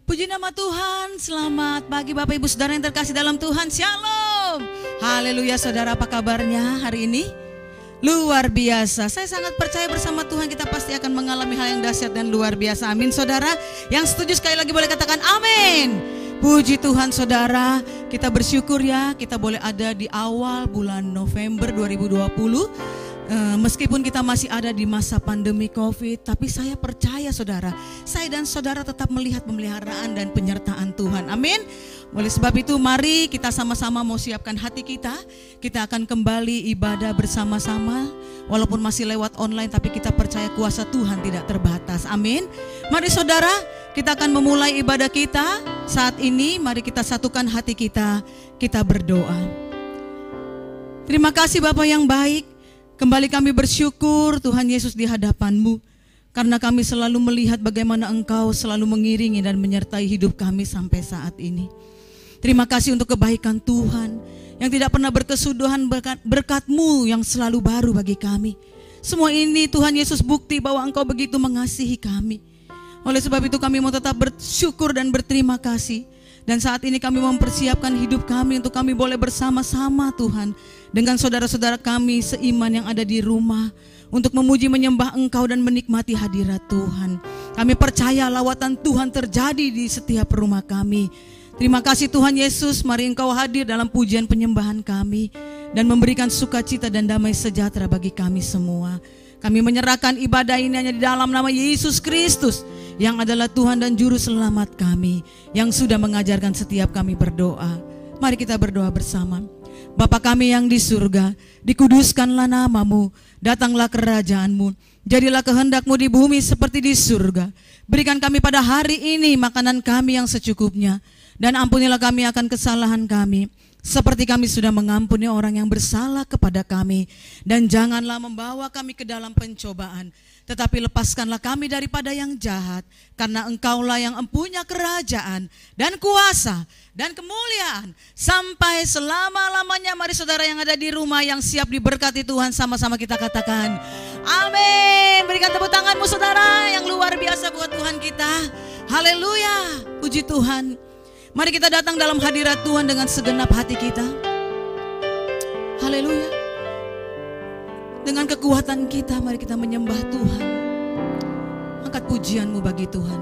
Puji nama Tuhan, selamat pagi Bapak Ibu Saudara yang terkasih dalam Tuhan. Shalom. Haleluya saudara, apa kabarnya hari ini? Luar biasa, saya sangat percaya bersama Tuhan kita pasti akan mengalami hal yang dahsyat dan luar biasa. Amin saudara, yang setuju sekali lagi boleh katakan amin. Puji Tuhan saudara, kita bersyukur ya kita boleh ada di awal bulan November 2020. Meskipun kita masih ada di masa pandemi COVID, tapi saya percaya saudara, saya dan saudara tetap melihat pemeliharaan dan penyertaan Tuhan. Amin. Oleh sebab itu mari kita sama-sama mau siapkan hati kita. Kita akan kembali ibadah bersama-sama. Walaupun masih lewat online, tapi kita percaya kuasa Tuhan tidak terbatas. Amin. Mari saudara, kita akan memulai ibadah kita saat ini. Mari kita satukan hati kita, kita berdoa. Terima kasih Bapa yang baik. Kembali kami bersyukur Tuhan Yesus di hadapan-Mu, karena kami selalu melihat bagaimana Engkau selalu mengiringi dan menyertai hidup kami sampai saat ini. Terima kasih untuk kebaikan Tuhan yang tidak pernah berkesudahan, berkat-Mu yang selalu baru bagi kami. Semua ini Tuhan Yesus bukti bahwa Engkau begitu mengasihi kami. Oleh sebab itu kami mau tetap bersyukur dan berterima kasih. Dan saat ini kami mempersiapkan hidup kami untuk kami boleh bersama-sama Tuhan dengan saudara-saudara kami seiman yang ada di rumah untuk memuji menyembah Engkau dan menikmati hadirat Tuhan. Kami percaya lawatan Tuhan terjadi di setiap rumah kami. Terima kasih Tuhan Yesus, mari Engkau hadir dalam pujian penyembahan kami dan memberikan sukacita dan damai sejahtera bagi kami semua. Kami menyerahkan ibadah ini hanya di dalam nama Yesus Kristus yang adalah Tuhan dan Juru Selamat kami, yang sudah mengajarkan setiap kami berdoa. Mari kita berdoa bersama. Bapa kami yang di surga, dikuduskanlah nama-Mu, datanglah kerajaan-Mu, jadilah kehendak-Mu di bumi seperti di surga. Berikan kami pada hari ini makanan kami yang secukupnya, dan ampunilah kami akan kesalahan kami, seperti kami sudah mengampuni orang yang bersalah kepada kami. Dan janganlah membawa kami ke dalam pencobaan, tetapi lepaskanlah kami daripada yang jahat, karena Engkaulah yang empunya kerajaan dan kuasa dan kemuliaan sampai selama-lamanya. Mari saudara yang ada di rumah yang siap diberkati Tuhan, sama-sama kita katakan amin. Berikan tepuk tanganmu saudara yang luar biasa buat Tuhan kita. Haleluya, puji Tuhan. Mari kita datang dalam hadirat Tuhan dengan segenap hati kita. Haleluya. Dengan kekuatan kita mari kita menyembah Tuhan. Angkat pujianmu bagi Tuhan.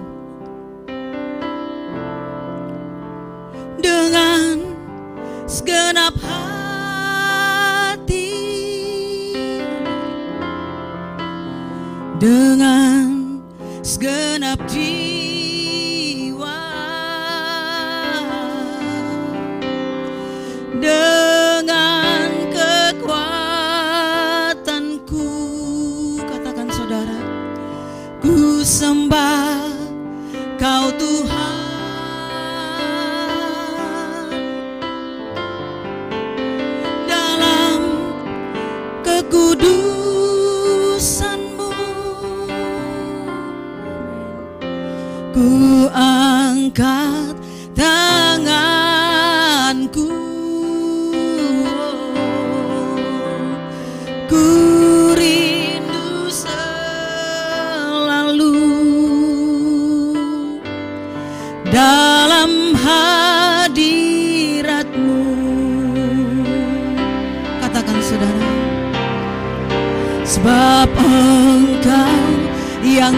Dengan segenap hati, dengan segenap jiwa, dengan kekuatanku, katakan saudara, ku sembah Kau Tuhan, dalam kekudusan-Mu ku angkat tanganku, ku rindu selalu dalam hadirat-Mu. Katakan saudara, sebab Engkau yang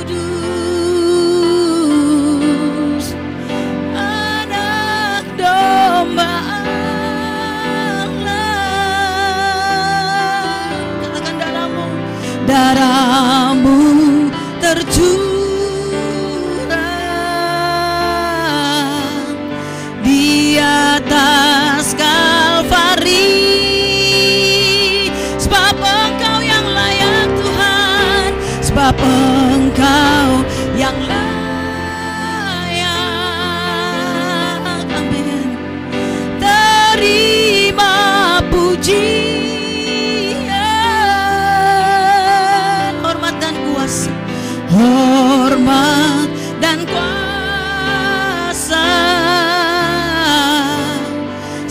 kudus, anak domba Allah. Katakan darah-Mu tercurah di atas Kalvari. Sebab Engkau yang layak Tuhan, sebab Engkau yang layak. Amin. Terima pujian, hormat dan kuasa, hormat dan kuasa,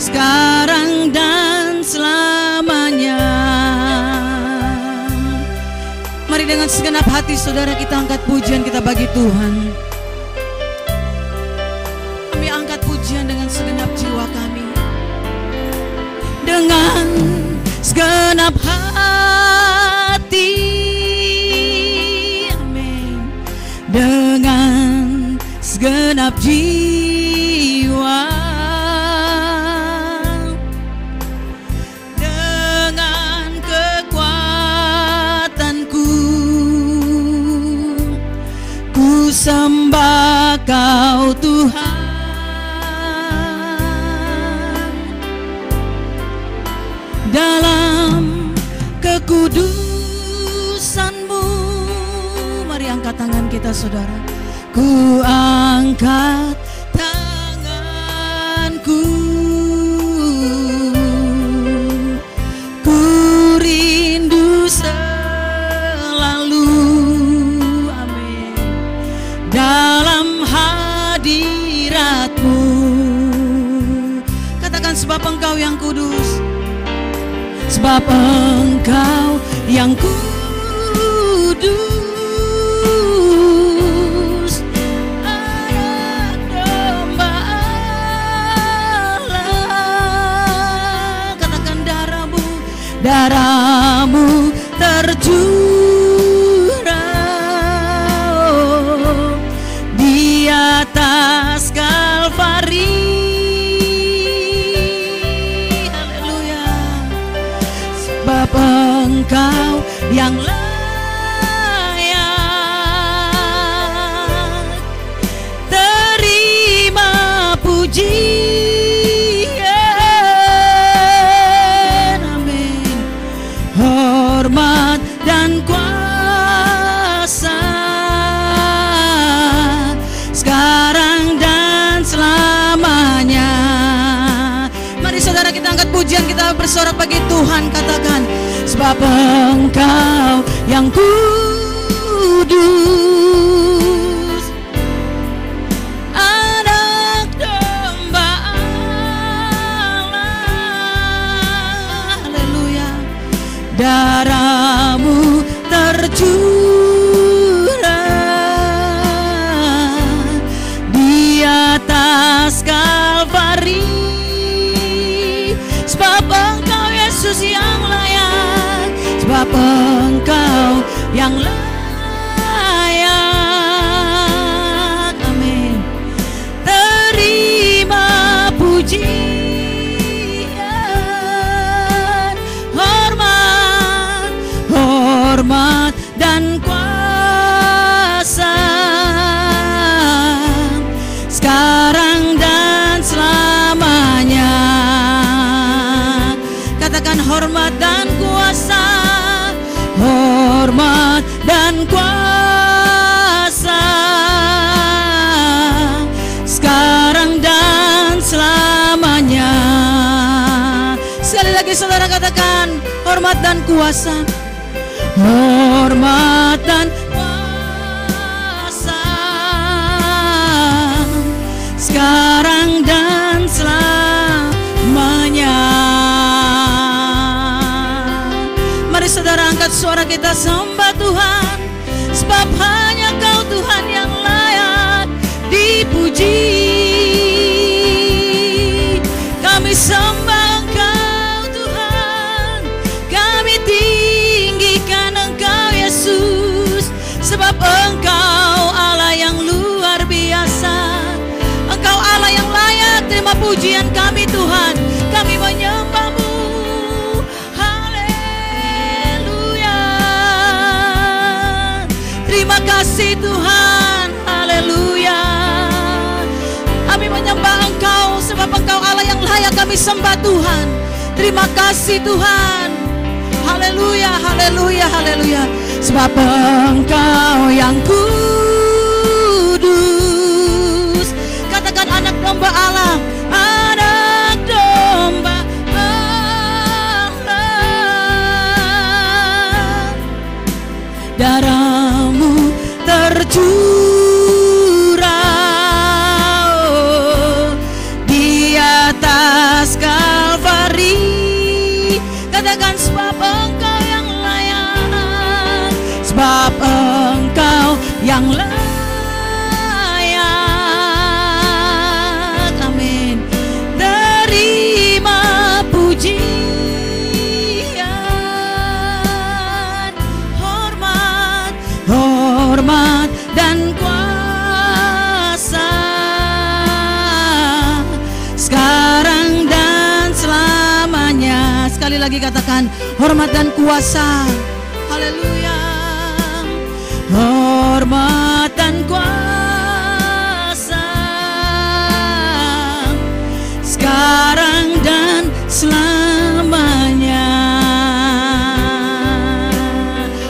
sekarang dan selamanya. Mari dengan segenap hati saudara kita angkat pujian kita bagi Tuhan. dengan segenap hati, amin, dengan segenap jiwa, dengan kekuatanku, ku sembah Kau Tuhan. Dalam kekudusan-Mu, mari angkat tangan kita saudara. Ku angkat tanganku, ku rindu selalu, amin, dalam hadirat-Mu. Katakan, sebab Engkau yang kudus, sebab Engkau yang kudus, Anak domba Allah. Katakan, darah-Mu tercurah di atas Kalvari. Sebab Engkau yang layak terima pujian, amin, hormat dan kuasa sekarang dan selamanya. Mari saudara, kita angkat pujian, kita bersorak bagi Tuhan. Katakan, sebab Engkau yang kudus, Anak domba Allah. Haleluya. Darah-Mu tercurah di atas Kalvari. Sebab Engkau Yesus yang layak, sebab Engkau yang layak, amin, terima pujian, hormat dan kuasa sekarang dan selamanya. Katakan, hormat dan kuasa, hormat dan kuasa sekarang dan selamanya. Sekali lagi saudara, katakan, hormat dan kuasa, hormat dan kuasa sekarang dan selamanya. Mari saudara, angkat suara kita sembah Tuhan, sebab hanya Kau Tuhan yang layak dipuji. Kami sembah Engkau Tuhan, kami tinggikan Engkau Yesus, sebab Engkau Allah yang luar biasa. Engkau Allah yang layak terima pujian kami Tuhan. Kami menyembah-Mu. Terima kasih Tuhan, haleluya. Kami menyembah Engkau, sebab Engkau Allah yang layak kami sembah Tuhan. Terima kasih Tuhan, haleluya, haleluya, haleluya. Sebab Engkau yang kudus. Katakan, anak domba Allah, anak domba Allah. Darah-Mu tercurah di atas Kalvari. Katakan, sebab Engkau yang layak, sebab Engkau yang layak, amin, terima puji. hormat dan kuasa sekarang dan selamanya. Sekali lagi katakan hormat dan kuasa. Haleluya. Hormat dan kuasa sekarang dan selamanya.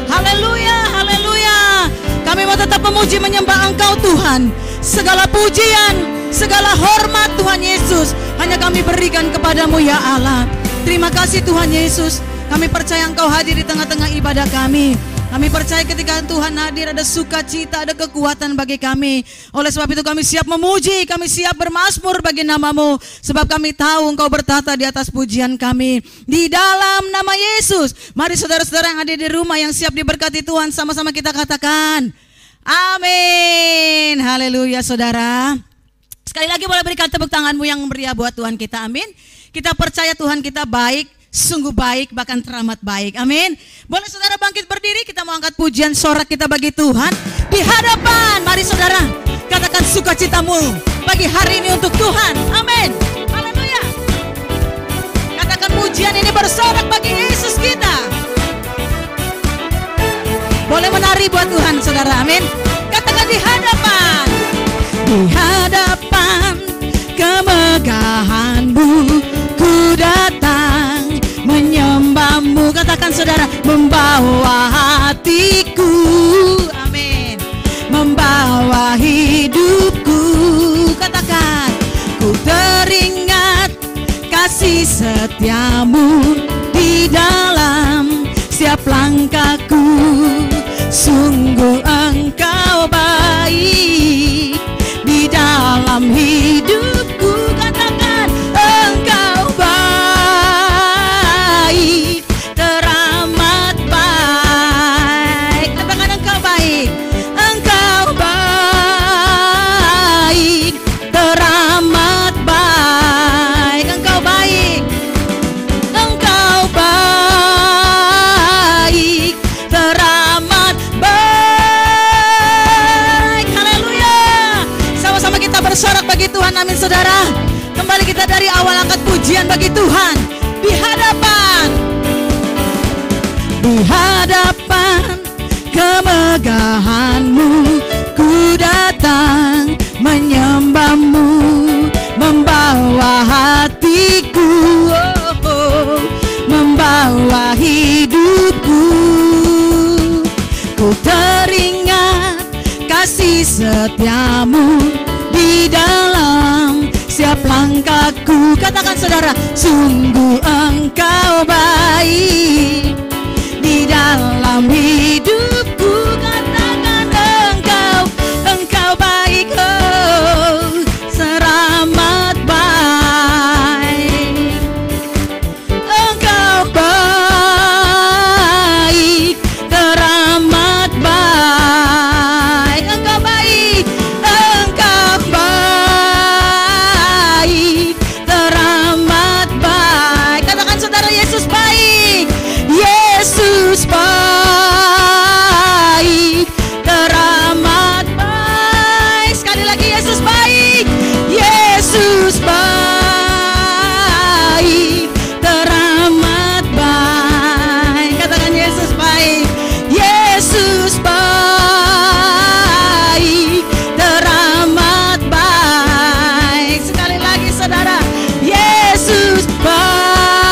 Haleluya, haleluya. Kami mau tetap memuji menyembah Engkau Tuhan. Segala pujian, segala hormat Tuhan Yesus hanya kami berikan kepadamu ya Allah. Terima kasih Tuhan Yesus. Kami percaya Engkau hadir di tengah-tengah ibadah kami. Kami percaya ketika Tuhan hadir ada sukacita, ada kekuatan bagi kami. Oleh sebab itu kami siap memuji, kami siap bermazmur bagi nama-Mu. Sebab kami tahu Engkau bertata di atas pujian kami. Di dalam nama Yesus. Mari saudara-saudara yang ada di rumah yang siap diberkati Tuhan, sama-sama kita katakan amin. Haleluya saudara. Sekali lagi boleh berikan tepuk tanganmu yang meriah buat Tuhan kita, amin. Kita percaya Tuhan kita baik, sungguh baik, bahkan teramat baik, amin. Boleh saudara bangkit berdiri, kita mau angkat pujian sorak kita bagi Tuhan. Di hadapan, mari saudara katakan sukacitamu pagi hari ini untuk Tuhan, amin. Haleluya. Katakan pujian ini bersorak bagi Yesus kita. Boleh menari buat Tuhan saudara, amin. Katakan di hadapan. Di hadapan kemegahan-Mu ku datang menyembah-Mu. Katakan saudara, membawa hatiku, amin, membawa hidupku. Katakan, ku teringat kasih setia-Mu di dalam setiap langkahku. Sungguh Engkau baik di dalam hidupku. Katakan, Engkau baik, teramat baik. Katakan, Engkau baik, Engkau baik, teramat baik. Engkau baik, Engkau baik, teramat baik. Haleluya. Sama-sama kita bersorak bagi Tuhan, amin saudara. Kembali kita dari awal angkat pujian bagi Tuhan. Di hadapan, di hadapan kemegahan-Mu ku datang menyembah-Mu, membawa hatiku, membawa hidupku. Ku teringat kasih setia-Mu di dalam setiap langkahku. Katakan saudara, sungguh Engkau baik di dalam hidupku. Katakan, Engkau baik, oh, teramat baik. Engkau baik, teramat baik. Engkau baik, Engkau baik, teramat baik. Katakan saudara, Yesus baik, Yesus baik, teramat baik. Sekali lagi, Yesus baik, Yesus baik, teramat baik. Katakan, Yesus baik, Yesus baik, teramat baik. Sekali lagi saudara, Yesus baik,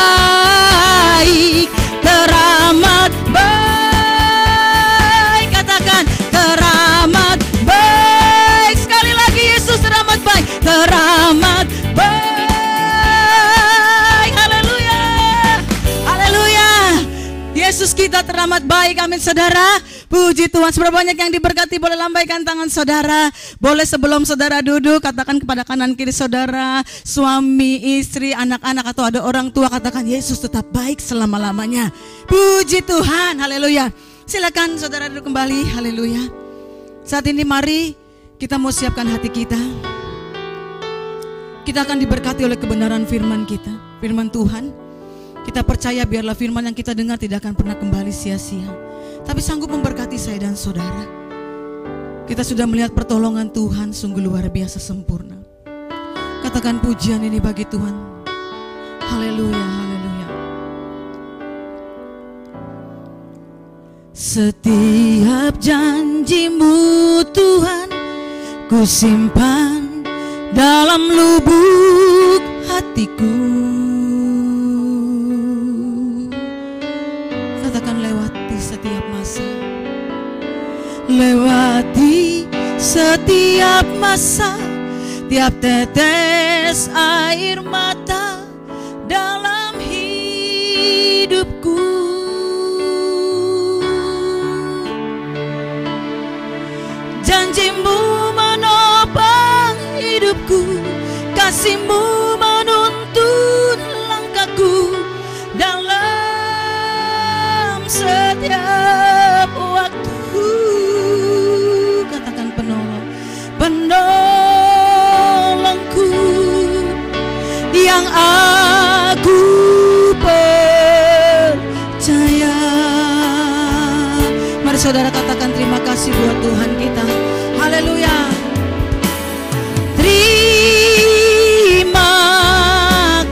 teramat baik. Katakan, teramat baik. Sekali lagi, Yesus teramat baik, teramat baik. Haleluya, haleluya. Yesus kita teramat baik, amin saudara. Puji Tuhan. Seberapa banyak yang diberkati, boleh lambaikan tangan saudara. Boleh sebelum saudara duduk, katakan kepada kanan kiri saudara, suami, istri, anak-anak, atau ada orang tua, katakan, Yesus tetap baik selama-lamanya. Puji Tuhan, haleluya. Silakan saudara duduk kembali, haleluya. Saat ini mari kita mau siapkan hati kita. Kita akan diberkati oleh kebenaran firman kita, firman Tuhan. Kita percaya biarlah firman yang kita dengar tidak akan pernah kembali sia-sia, tapi sanggup memberkati saya dan saudara. Kita sudah melihat pertolongan Tuhan sungguh luar biasa sempurna. Katakan pujian ini bagi Tuhan. Haleluya, haleluya. Setiap janji-Mu Tuhan ku simpan dalam lubuk hatiku. Katakan lewati setiap masa. Lewati setiap masa, tiap tetes air mata dalam hidupku. Janji-Mu menopang hidupku, kasih-Mu menuntun langkahku dalam setiap waktu. Katakan penolong, penolongku yang aku percaya. Mari saudara katakan terima kasih buat Tuhan kita. Haleluya. Terima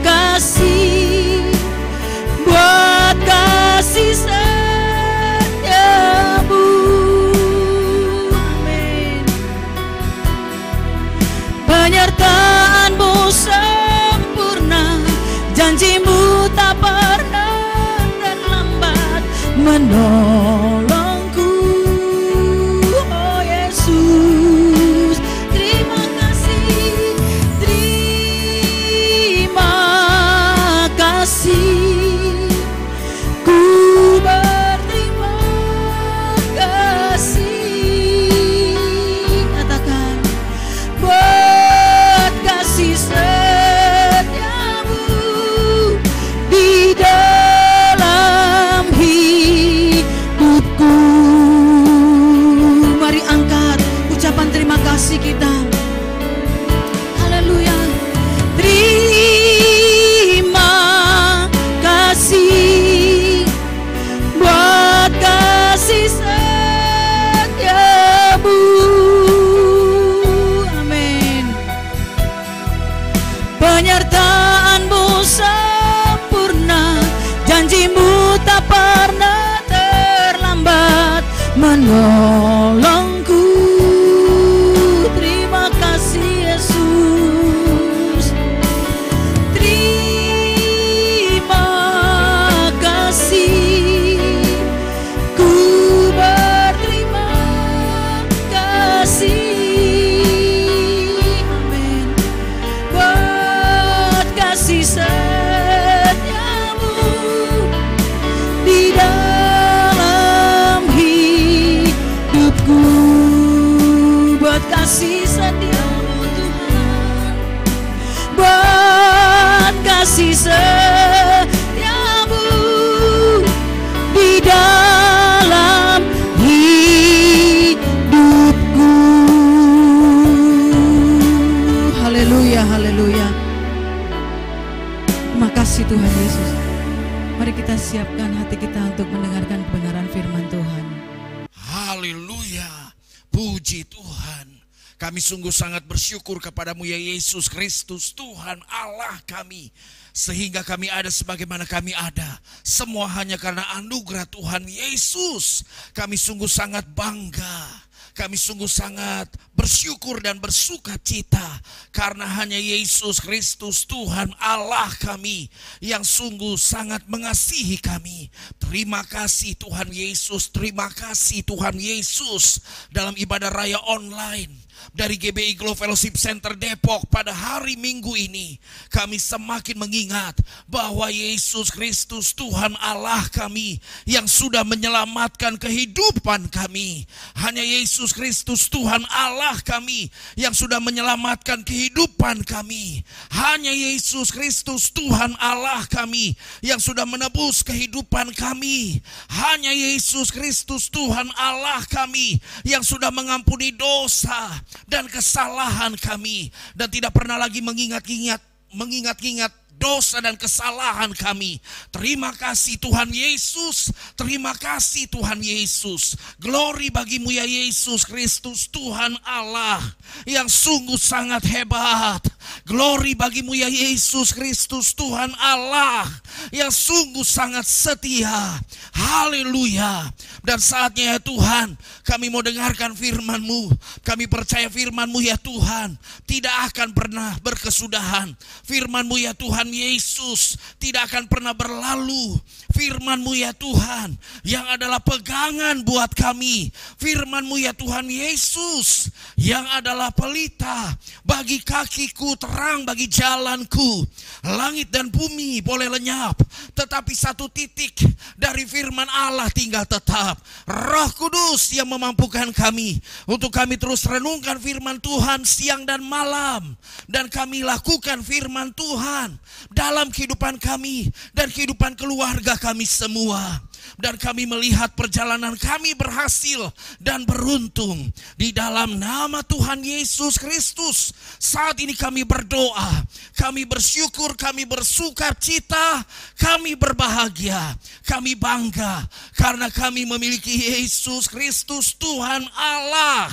kasih buat kasih setiamu. Amin. Penyertaan-Mu sempurna, janji-Mu tak pernah terlambat menolongku. Oh Yesus, terima kasih, terima kasih. Ku berterima kasih. Katakan buat kasih setiamu di dalam hidupku. Mari angkat ucapan terima kasih kita. Haleluya. Terima kasih buat kasih setiamu. Amin. Penyertaan-Mu sempurna, janji-Mu tak pernah terlambat menolongku. Terima kasih Yesus. Terima kasih. Ku berterima kasih. Amin. Buat kasih setiamu di dalam hidupku. Buat kasih setiamu Tuhan, buat kasih setiamu di dalam hidupku. Haleluya, haleluya. Terima kasih Tuhan Yesus. Mari kita siapkan hati kita untuk mendengarkan kebenaran firman Tuhan. Haleluya, puji Tuhan. Kami sungguh sangat bersyukur kepadamu ya Yesus Kristus, Tuhan Allah kami. Sehingga kami ada sebagaimana kami ada, semua hanya karena anugerah Tuhan Yesus. Kami sungguh sangat bangga. Kami sungguh sangat bersyukur dan bersuka cita karena hanya Yesus Kristus Tuhan Allah kami yang sungguh sangat mengasihi kami. Terima kasih Tuhan Yesus, terima kasih Tuhan Yesus. Dalam ibadah raya online dari GBI Glow Fellowship Center Depok pada hari Minggu ini, kami semakin mengingat bahwa Yesus Kristus Tuhan Allah kami yang sudah menyelamatkan kehidupan kami. Hanya Yesus Kristus Tuhan Allah kami yang sudah menyelamatkan kehidupan kami. Hanya Yesus Kristus Tuhan Allah kami yang sudah menebus kehidupan kami. Hanya Yesus Kristus Tuhan Allah kami yang sudah mengampuni dosa dan kesalahan kami, dan tidak pernah lagi mengingat-ingat dosa dan kesalahan kami. Terima kasih Tuhan Yesus. Terima kasih Tuhan Yesus. Glory bagimu ya Yesus Kristus, Tuhan Allah yang sungguh sangat hebat. Glory bagimu ya Yesus Kristus, Tuhan Allah yang sungguh sangat setia. Haleluya. Dan saatnya ya Tuhan, kami mau dengarkan firman-Mu. Kami percaya firman-Mu ya Tuhan tidak akan pernah berkesudahan. Firman-Mu ya Tuhan Yesus tidak akan pernah berlalu. Firman-Mu ya Tuhan yang adalah pegangan buat kami. Firman-Mu ya Tuhan Yesus yang adalah pelita bagi kakiku, terang bagi jalanku. Langit dan bumi boleh lenyap, tetapi satu titik dari firman Allah tinggal tetap. Roh Kudus yang memampukan kami untuk kami terus renungkan firman Tuhan siang dan malam. Dan kami lakukan firman Tuhan dalam kehidupan kami dan kehidupan keluarga kami semua. Dan kami melihat perjalanan kami berhasil dan beruntung. Di dalam nama Tuhan Yesus Kristus, saat ini kami berdoa, kami bersyukur, kami bersuka cita, kami berbahagia, kami bangga karena kami memiliki Yesus Kristus, Tuhan Allah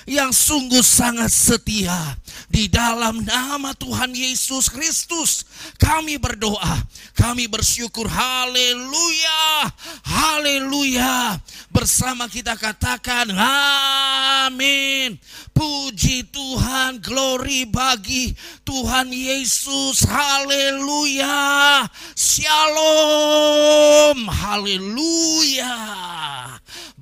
yang sungguh sangat setia. Di dalam nama Tuhan Yesus Kristus kami berdoa, kami bersyukur. Haleluya, haleluya. Bersama kita katakan amin. Puji Tuhan, glory bagi Tuhan Yesus. Haleluya, shalom, haleluya.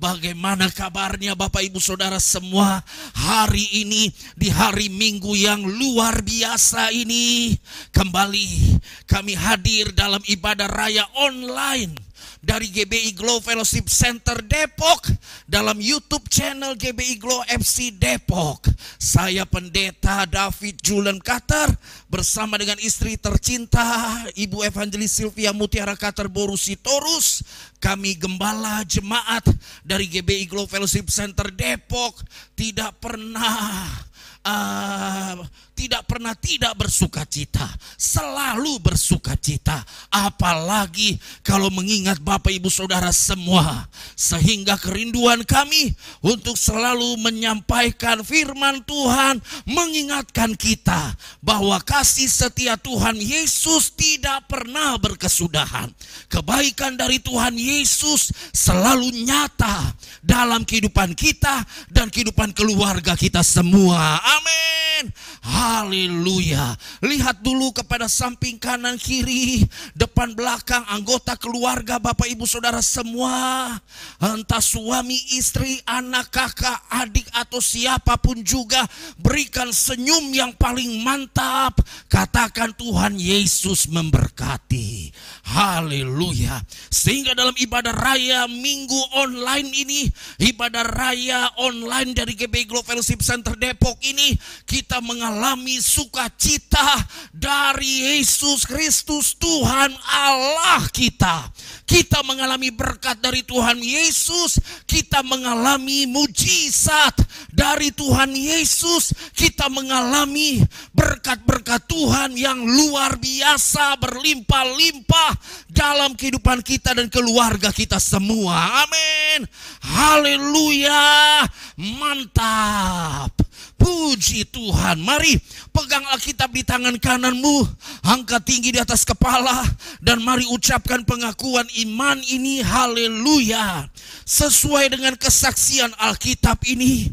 Bagaimana kabarnya Bapak Ibu Saudara semua hari ini, di hari Minggu yang luar biasa ini? Kembali kami hadir dalam ibadah raya online dari GBI Glow Fellowship Center Depok dalam YouTube channel GBI Glow FC Depok. Saya Pendeta David Julian Kater bersama dengan istri tercinta Ibu Evangelis Sylvia Mutiara Kater Borusitorus. Kami gembala jemaat dari GBI Glow Fellowship Center Depok tidak pernah tidak bersuka cita, selalu bersuka cita, apalagi kalau mengingat Bapak Ibu Saudara semua, sehingga kerinduan kami untuk selalu menyampaikan firman Tuhan, mengingatkan kita bahwa kasih setia Tuhan Yesus tidak pernah berkesudahan. Kebaikan dari Tuhan Yesus selalu nyata dalam kehidupan kita dan kehidupan keluarga kita semua. Amin. Haleluya. Lihat dulu kepada samping kanan kiri, depan belakang, anggota keluarga Bapak Ibu Saudara semua. Entah suami, istri, anak, kakak, adik atau siapapun juga, berikan senyum yang paling mantap. Katakan Tuhan Yesus memberkati. Haleluya. Sehingga dalam ibadah raya Minggu online ini, ibadah raya online dari GBI Glow Fellowship Center Depok ini, kita mengalami sukacita dari Yesus Kristus, Tuhan Allah kita. Kita mengalami berkat dari Tuhan Yesus, kita mengalami mujizat dari Tuhan Yesus, kita mengalami berkat-berkat Tuhan yang luar biasa, berlimpah-limpah dalam kehidupan kita dan keluarga kita semua. Amin. Haleluya. Mantap. Puji Tuhan. Mari pegang Alkitab di tangan kananmu, angkat tinggi di atas kepala, dan mari ucapkan pengakuan iman ini. Haleluya. Sesuai dengan kesaksian Alkitab ini,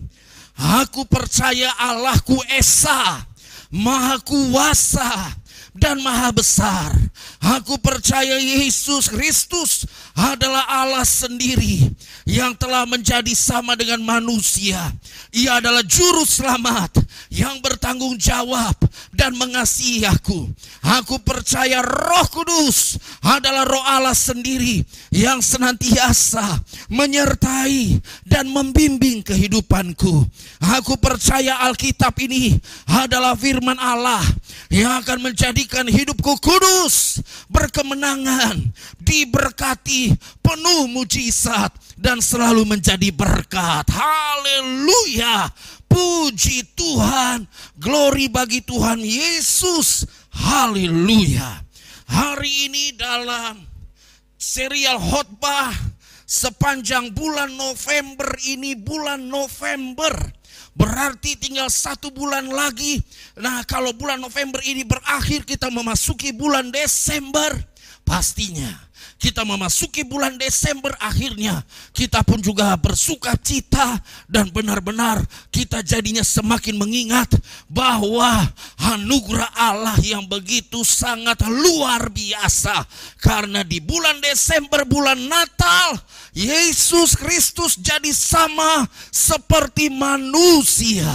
aku percaya Allahku Esa, Maha Kuasa dan Maha Besar. Aku percaya Yesus Kristus adalah Allah sendiri yang telah menjadi sama dengan manusia. Ia adalah juru selamat yang bertanggung jawab dan mengasihi aku. Aku percaya Roh Kudus adalah Roh Allah sendiri yang senantiasa menyertai dan membimbing kehidupanku. Aku percaya Alkitab ini adalah firman Allah yang akan menjadikan hidupku kudus, berkemenangan, diberkati, penuh mujizat, dan selalu menjadi berkat. Haleluya. Puji Tuhan. Glory bagi Tuhan Yesus. Haleluya. Hari ini dalam serial khotbah sepanjang bulan November ini, bulan November berarti tinggal 1 bulan lagi. Nah, kalau bulan November ini berakhir, kita memasuki bulan Desember. Pastinya kita memasuki bulan Desember, akhirnya kita pun juga bersuka cita, dan benar-benar kita jadinya semakin mengingat bahwa anugerah Allah yang begitu sangat luar biasa. Karena di bulan Desember, bulan Natal, Yesus Kristus jadi sama seperti manusia.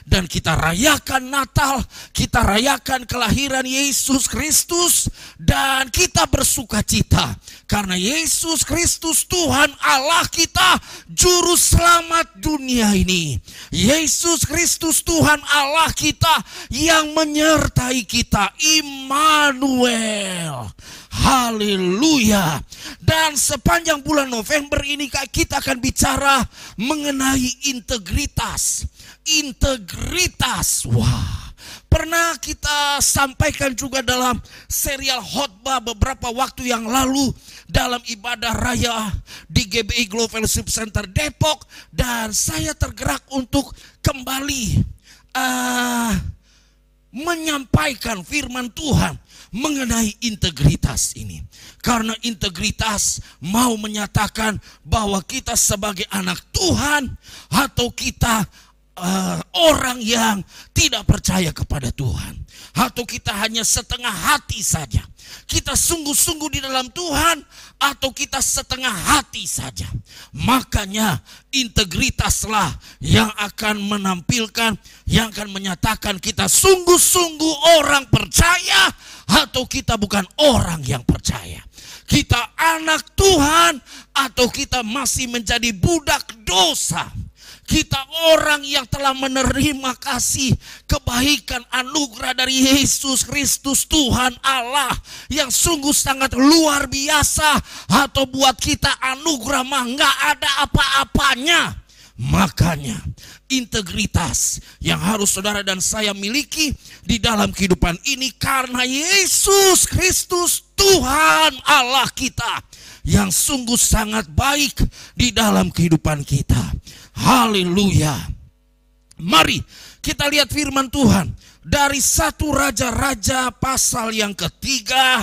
Dan kita rayakan Natal, kita rayakan kelahiran Yesus Kristus, dan kita bersuka cita karena Yesus Kristus Tuhan Allah kita, juru selamat dunia ini. Yesus Kristus Tuhan Allah kita yang menyertai kita, Immanuel. Haleluya. Dan sepanjang bulan November ini kita akan bicara mengenai integritas. Integritas. Wah, pernah kita sampaikan juga dalam serial khotbah beberapa waktu yang lalu dalam ibadah raya di GBI Global Fellowship Center Depok, dan saya tergerak untuk kembali menyampaikan firman Tuhan mengenai integritas ini. Karena integritas mau menyatakan bahwa kita sebagai anak Tuhan atau kita orang yang tidak percaya kepada Tuhan, atau kita hanya setengah hati saja. Kita sungguh-sungguh di dalam Tuhan atau kita setengah hati saja. Makanya integritaslah yang akan menampilkan, yang akan menyatakan kita sungguh-sungguh orang percaya atau kita bukan orang yang percaya. Kita anak Tuhan atau kita masih menjadi budak dosa. Kita orang yang telah menerima kasih, kebaikan, anugerah dari Yesus Kristus Tuhan Allah yang sungguh sangat luar biasa, atau buat kita anugerah mah nggak ada apa-apanya. Makanya integritas yang harus saudara dan saya miliki di dalam kehidupan ini, karena Yesus Kristus Tuhan Allah kita yang sungguh sangat baik di dalam kehidupan kita. Haleluya. Mari kita lihat firman Tuhan dari 1 Raja-Raja pasal yang ketiga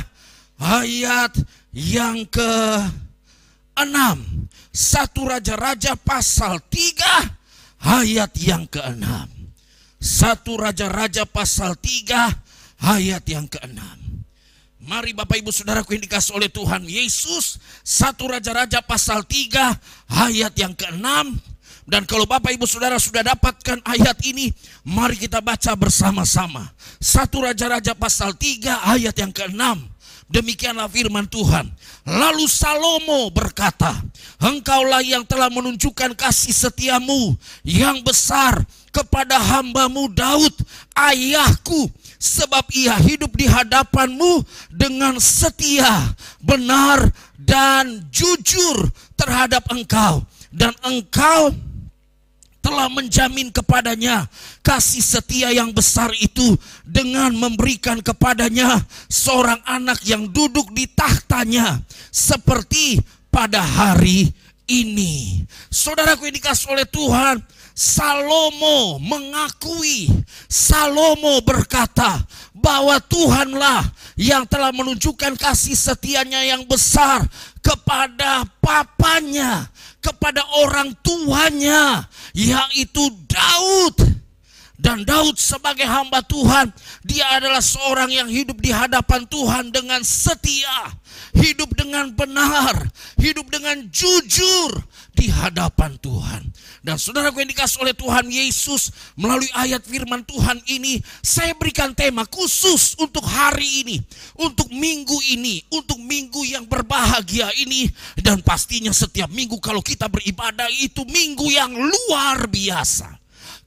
ayat yang ke-6. 1 Raja-Raja pasal 3 ayat yang ke-6. 1 Raja-Raja pasal 3 ayat yang ke-6. Mari Bapak Ibu Saudaraku yang dikasihi oleh Tuhan Yesus, 1 Raja-Raja pasal 3 ayat yang ke-6. Dan kalau Bapak Ibu Saudara sudah dapatkan ayat ini, mari kita baca bersama-sama. 1 Raja-Raja pasal 3 ayat yang ke-6. Demikianlah firman Tuhan. Lalu Salomo berkata, engkaulah yang telah menunjukkan kasih setiamu yang besar kepada hambamu Daud, ayahku, sebab ia hidup di hadapanmu dengan setia, benar, dan jujur terhadap engkau. Dan engkau telah menjamin kepadanya kasih setia yang besar itu dengan memberikan kepadanya seorang anak yang duduk di tahtanya seperti pada hari ini. Saudaraku yang dikasihi oleh Tuhan, Salomo mengakui, Salomo berkata bahwa Tuhanlah yang telah menunjukkan kasih setianya yang besar kepada papanya, kepada orang tuanya, yaitu Daud. Dan Daud sebagai hamba Tuhan, dia adalah seorang yang hidup di hadapan Tuhan dengan setia, hidup dengan benar, hidup dengan jujur di hadapan Tuhan. Dan saudaraku yang dikasihi oleh Tuhan Yesus, melalui ayat firman Tuhan ini, saya berikan tema khusus untuk hari ini, untuk minggu ini, untuk minggu yang berbahagia ini. Dan pastinya setiap minggu kalau kita beribadah itu minggu yang luar biasa.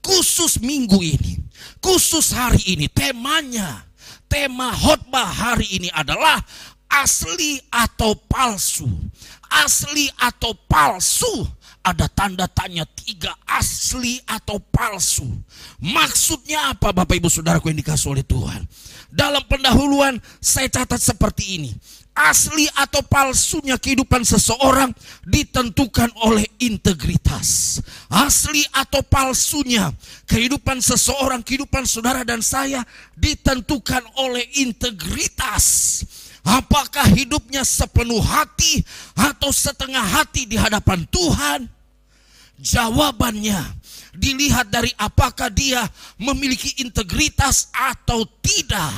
Khusus minggu ini, khusus hari ini, temanya, tema khotbah hari ini adalah asli atau palsu. Asli atau palsu. ada tanda tanya 3, asli atau palsu. Maksudnya apa Bapak Ibu Saudaraku yang dikasihi oleh Tuhan? Dalam pendahuluan saya catat seperti ini. Asli atau palsunya kehidupan seseorang ditentukan oleh integritas. Asli atau palsunya kehidupan seseorang, kehidupan saudara dan saya ditentukan oleh integritas. Apakah hidupnya sepenuh hati atau setengah hati di hadapan Tuhan? Jawabannya dilihat dari apakah dia memiliki integritas atau tidak.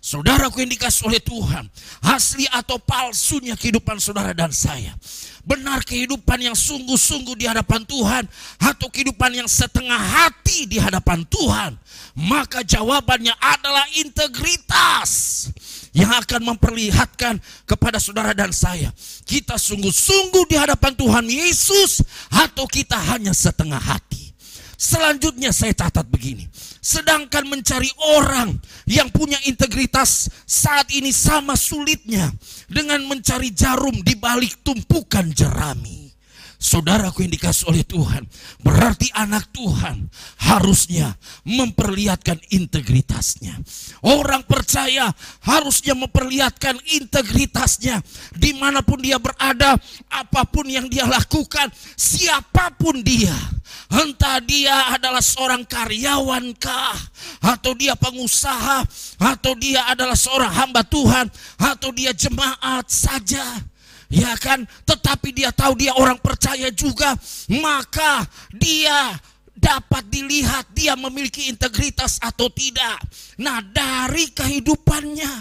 Saudaraku yang dikasihi oleh Tuhan, asli atau palsunya kehidupan saudara dan saya. Benar kehidupan yang sungguh-sungguh di hadapan Tuhan atau kehidupan yang setengah hati di hadapan Tuhan? Maka jawabannya adalah integritas yang akan memperlihatkan kepada saudara dan saya, kita sungguh-sungguh di hadapan Tuhan Yesus atau kita hanya setengah hati. Selanjutnya saya catat begini. Sedangkan mencari orang yang punya integritas saat ini sama sulitnya dengan mencari jarum di balik tumpukan jerami. Saudaraku yang dikasihi oleh Tuhan, berarti anak Tuhan harusnya memperlihatkan integritasnya. Orang percaya harusnya memperlihatkan integritasnya dimanapun dia berada, apapun yang dia lakukan, siapapun dia. Entah dia adalah seorang karyawan kah, atau dia pengusaha, atau dia adalah seorang hamba Tuhan, atau dia jemaat saja. Ya kan, tetapi dia tahu dia orang percaya juga, maka dia dapat dilihat dia memiliki integritas atau tidak. Nah, dari kehidupannya,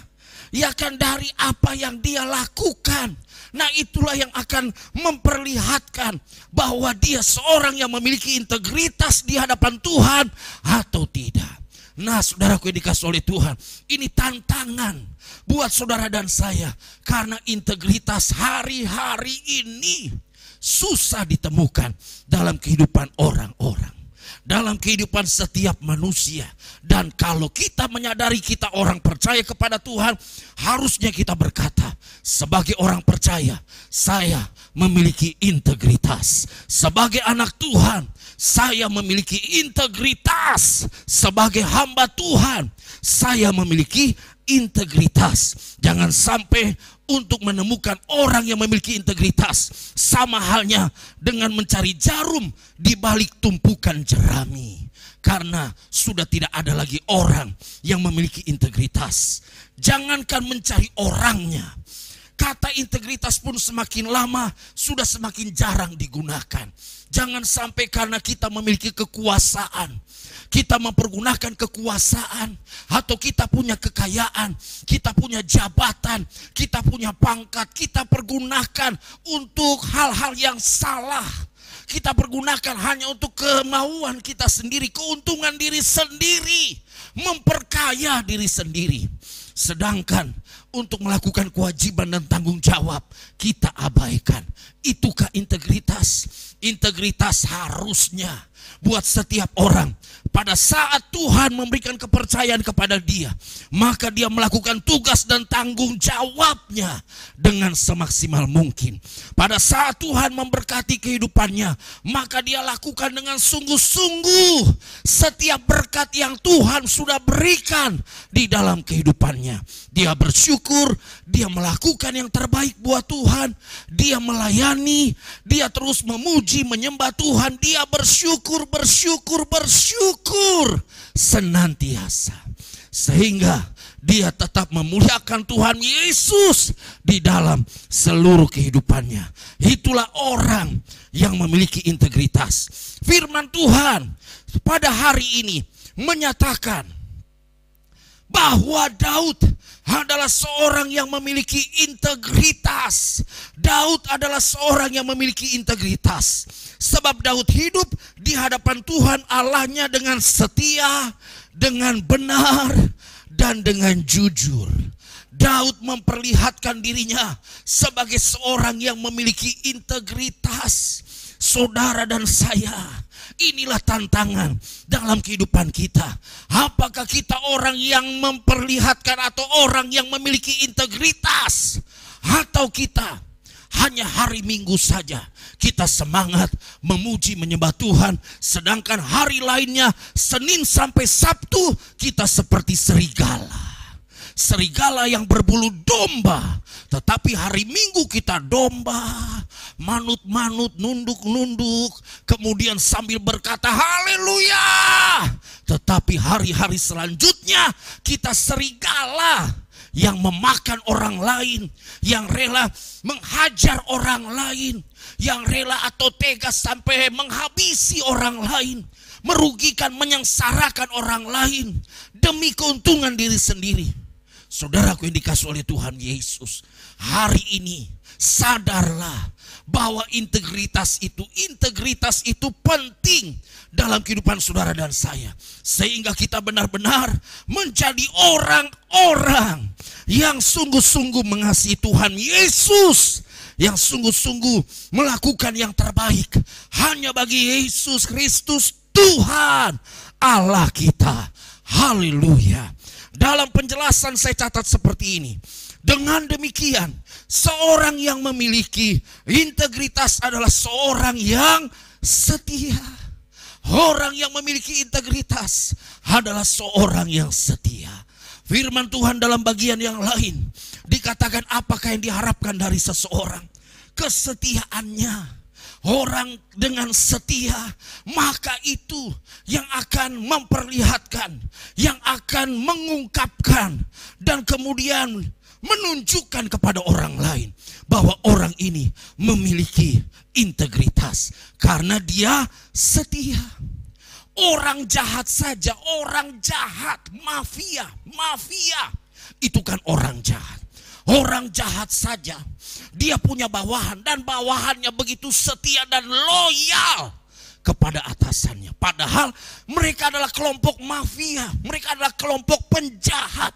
ya kan, dari apa yang dia lakukan. Nah, itulah yang akan memperlihatkan bahwa dia seorang yang memiliki integritas di hadapan Tuhan atau tidak. Nah, saudaraku yang dikasihi oleh Tuhan, ini tantangan buat saudara dan saya. Karena integritas hari-hari ini susah ditemukan dalam kehidupan orang-orang, dalam kehidupan setiap manusia. Dan kalau kita menyadari kita orang percaya kepada Tuhan, harusnya kita berkata, sebagai orang percaya, saya memiliki integritas. Sebagai anak Tuhan, saya memiliki integritas. Sebagai hamba Tuhan, saya memiliki integritas. Jangan sampai untuk menemukan orang yang memiliki integritas sama halnya dengan mencari jarum di balik tumpukan jerami. Karena sudah tidak ada lagi orang yang memiliki integritas. Jangankan mencari orangnya, kata integritas pun semakin lama sudah semakin jarang digunakan. Jangan sampai karena kita memiliki kekuasaan, kita mempergunakan kekuasaan, atau kita punya kekayaan, kita punya jabatan, kita punya pangkat, kita pergunakan untuk hal-hal yang salah. Kita pergunakan hanya untuk kemauan kita sendiri, keuntungan diri sendiri, memperkaya diri sendiri. Sedangkan untuk melakukan kewajiban dan tanggung jawab kita abaikan. Itukah integritas? Integritas harusnya buat setiap orang. Pada saat Tuhan memberikan kepercayaan kepada dia, maka dia melakukan tugas dan tanggung jawabnya dengan semaksimal mungkin. Pada saat Tuhan memberkati kehidupannya, maka dia lakukan dengan sungguh-sungguh setiap berkat yang Tuhan sudah berikan di dalam kehidupannya. Dia bersyukur, dia melakukan yang terbaik buat Tuhan, dia melayani, dia terus memuji, menyembah Tuhan, dia bersyukur senantiasa. Sehingga dia tetap memuliakan Tuhan Yesus di dalam seluruh kehidupannya. Itulah orang yang memiliki integritas. Firman Tuhan pada hari ini menyatakan bahwa Daud adalah seorang yang memiliki integritas. Daud adalah seorang yang memiliki integritas. Sebab Daud hidup di hadapan Tuhan Allahnya dengan setia, dengan benar, dan dengan jujur. Daud memperlihatkan dirinya sebagai seorang yang memiliki integritas. Saudara dan saya, inilah tantangan dalam kehidupan kita. Apakah kita orang yang memperlihatkan atau orang yang memiliki integritas, atau kita hanya hari Minggu saja kita semangat memuji menyembah Tuhan, sedangkan hari lainnya Senin sampai Sabtu kita seperti serigala. Serigala yang berbulu domba, tetapi hari Minggu kita domba, manut-manut, nunduk-nunduk, kemudian sambil berkata haleluya. Tetapi hari-hari selanjutnya kita serigala yang memakan orang lain, yang rela menghajar orang lain, yang rela atau tega sampai menghabisi orang lain, merugikan, menyengsarakan orang lain demi keuntungan diri sendiri. Saudaraku yang dikasihi oleh Tuhan Yesus, hari ini sadarlah bahwa integritas itu penting dalam kehidupan saudara dan saya, sehingga kita benar-benar menjadi orang-orang yang sungguh-sungguh mengasihi Tuhan Yesus, yang sungguh-sungguh melakukan yang terbaik hanya bagi Yesus Kristus Tuhan Allah kita. Haleluya. Dalam penjelasan saya catat seperti ini. Dengan demikian, seorang yang memiliki integritas adalah seorang yang setia. Orang yang memiliki integritas adalah seorang yang setia. Firman Tuhan dalam bagian yang lain dikatakan apakah yang diharapkan dari seseorang? Kesetiaannya. Orang dengan setia, maka itu yang akan memperlihatkan, yang akan mengungkapkan, dan kemudian menunjukkan kepada orang lain bahwa orang ini memiliki integritas karena dia setia. Orang jahat saja, orang jahat, mafia itu kan orang jahat. Orang jahat saja dia punya bawahan, dan bawahannya begitu setia dan loyal kepada atasannya. Padahal mereka adalah kelompok mafia, mereka adalah kelompok penjahat.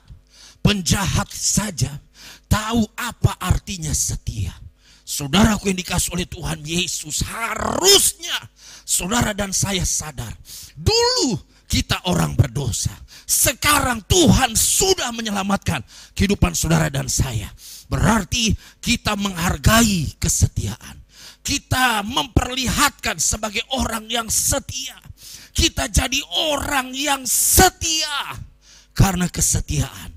Penjahat saja tahu apa artinya setia. Saudaraku yang dikasihi oleh Tuhan Yesus, harusnya saudara dan saya sadar, dulu kita orang berdosa, sekarang Tuhan sudah menyelamatkan kehidupan saudara dan saya. Berarti kita menghargai kesetiaan. Kita memperlihatkan sebagai orang yang setia. Kita jadi orang yang setia. Karena kesetiaan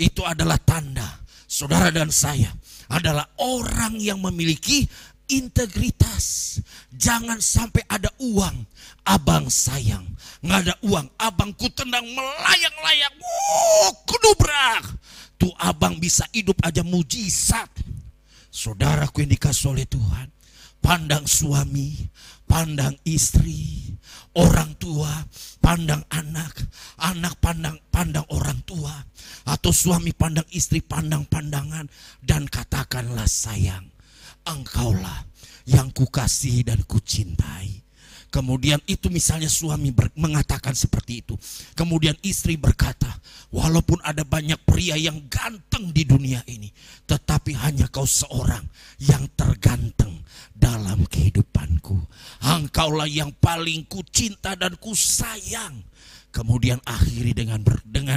itu adalah tanda saudara dan saya adalah orang yang memiliki integritas. Jangan sampai ada uang, abang sayang. Nggak ada uang, abang ku tendang melayang-layang, kudubrak. Tuh abang bisa hidup aja mujizat. Saudaraku yang dikasihi oleh Tuhan, pandang suami, pandang istri, orang tua pandang anak, anak pandang orang tua, atau suami pandang istri, pandang pandangan, dan katakanlah sayang, engkaulah yang kukasihi dan kucintai. Kemudian itu misalnya suami mengatakan seperti itu. Kemudian istri berkata, walaupun ada banyak pria yang ganteng di dunia ini, tetapi hanya kau seorang yang terganteng dalam kehidupanku. Engkaulah yang paling ku cinta dan ku sayang. Kemudian akhiri dengan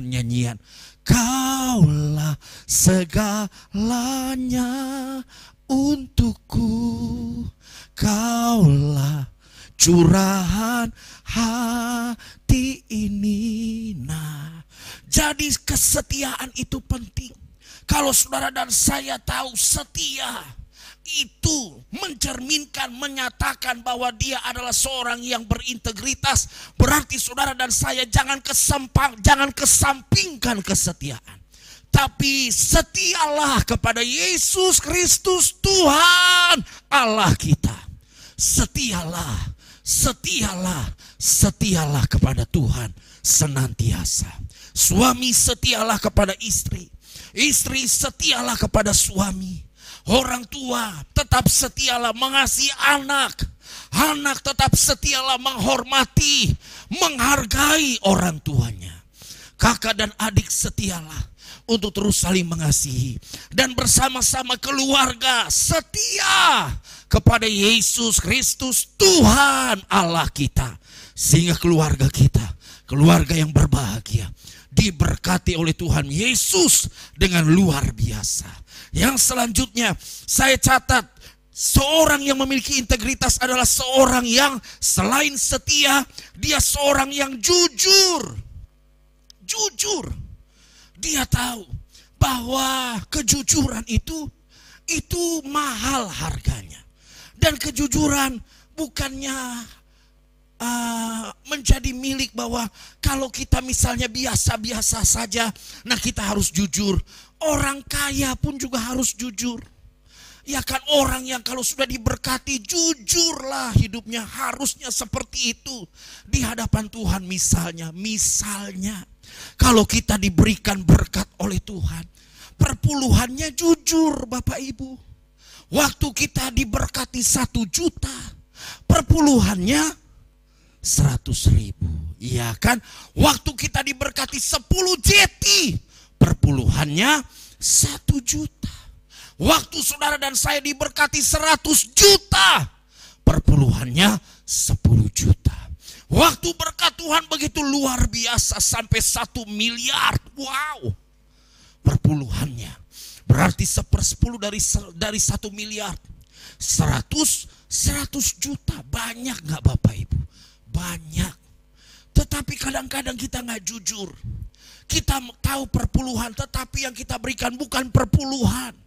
nyanyian, kaulah segalanya untukku, kaulah curahan hati ini. Nah, jadi kesetiaan itu penting. Kalau saudara dan saya tahu setia itu mencerminkan, menyatakan bahwa dia adalah seorang yang berintegritas, berarti saudara dan saya jangan kesampingkan kesetiaan. Tapi setialah kepada Yesus Kristus Tuhan Allah kita. Setialah kepada Tuhan senantiasa. Suami setialah kepada istri, istri setialah kepada suami. Orang tua tetap setialah mengasihi anak, anak tetap setialah menghormati, menghargai orang tuanya. Kakak dan adik setialah untuk terus saling mengasihi, dan bersama-sama keluarga setia kepada Yesus Kristus Tuhan Allah kita. Sehingga keluarga kita, keluarga yang berbahagia, diberkati oleh Tuhan Yesus dengan luar biasa. Yang selanjutnya saya catat Seorang yang memiliki integritas adalah seorang yang selain setia, dia seorang yang jujur. Jujur. Dia tahu bahwa kejujuran itu mahal harganya. Dan kejujuran bukannya menjadi milik bahwa kalau kita misalnya biasa-biasa saja, nah kita harus jujur. Orang kaya pun juga harus jujur. Ya kan, orang yang kalau sudah diberkati jujurlah hidupnya, harusnya seperti itu di hadapan Tuhan. Misalnya kalau kita diberikan berkat oleh Tuhan, perpuluhannya jujur Bapak Ibu. Waktu kita diberkati 1 juta, perpuluhannya 100.000. Iya kan? Waktu kita diberkati 10 jeti, perpuluhannya 1 juta. Waktu saudara dan saya diberkati 100 juta, perpuluhannya 10 juta. Waktu berkat Tuhan begitu luar biasa sampai 1 miliar. Wow. Perpuluhannya berarti 1/10 dari 1 miliar. 100 juta. Banyak gak Bapak Ibu? Banyak. Tetapi kadang-kadang kita gak jujur. Kita tahu perpuluhan, tetapi yang kita berikan bukan perpuluhan.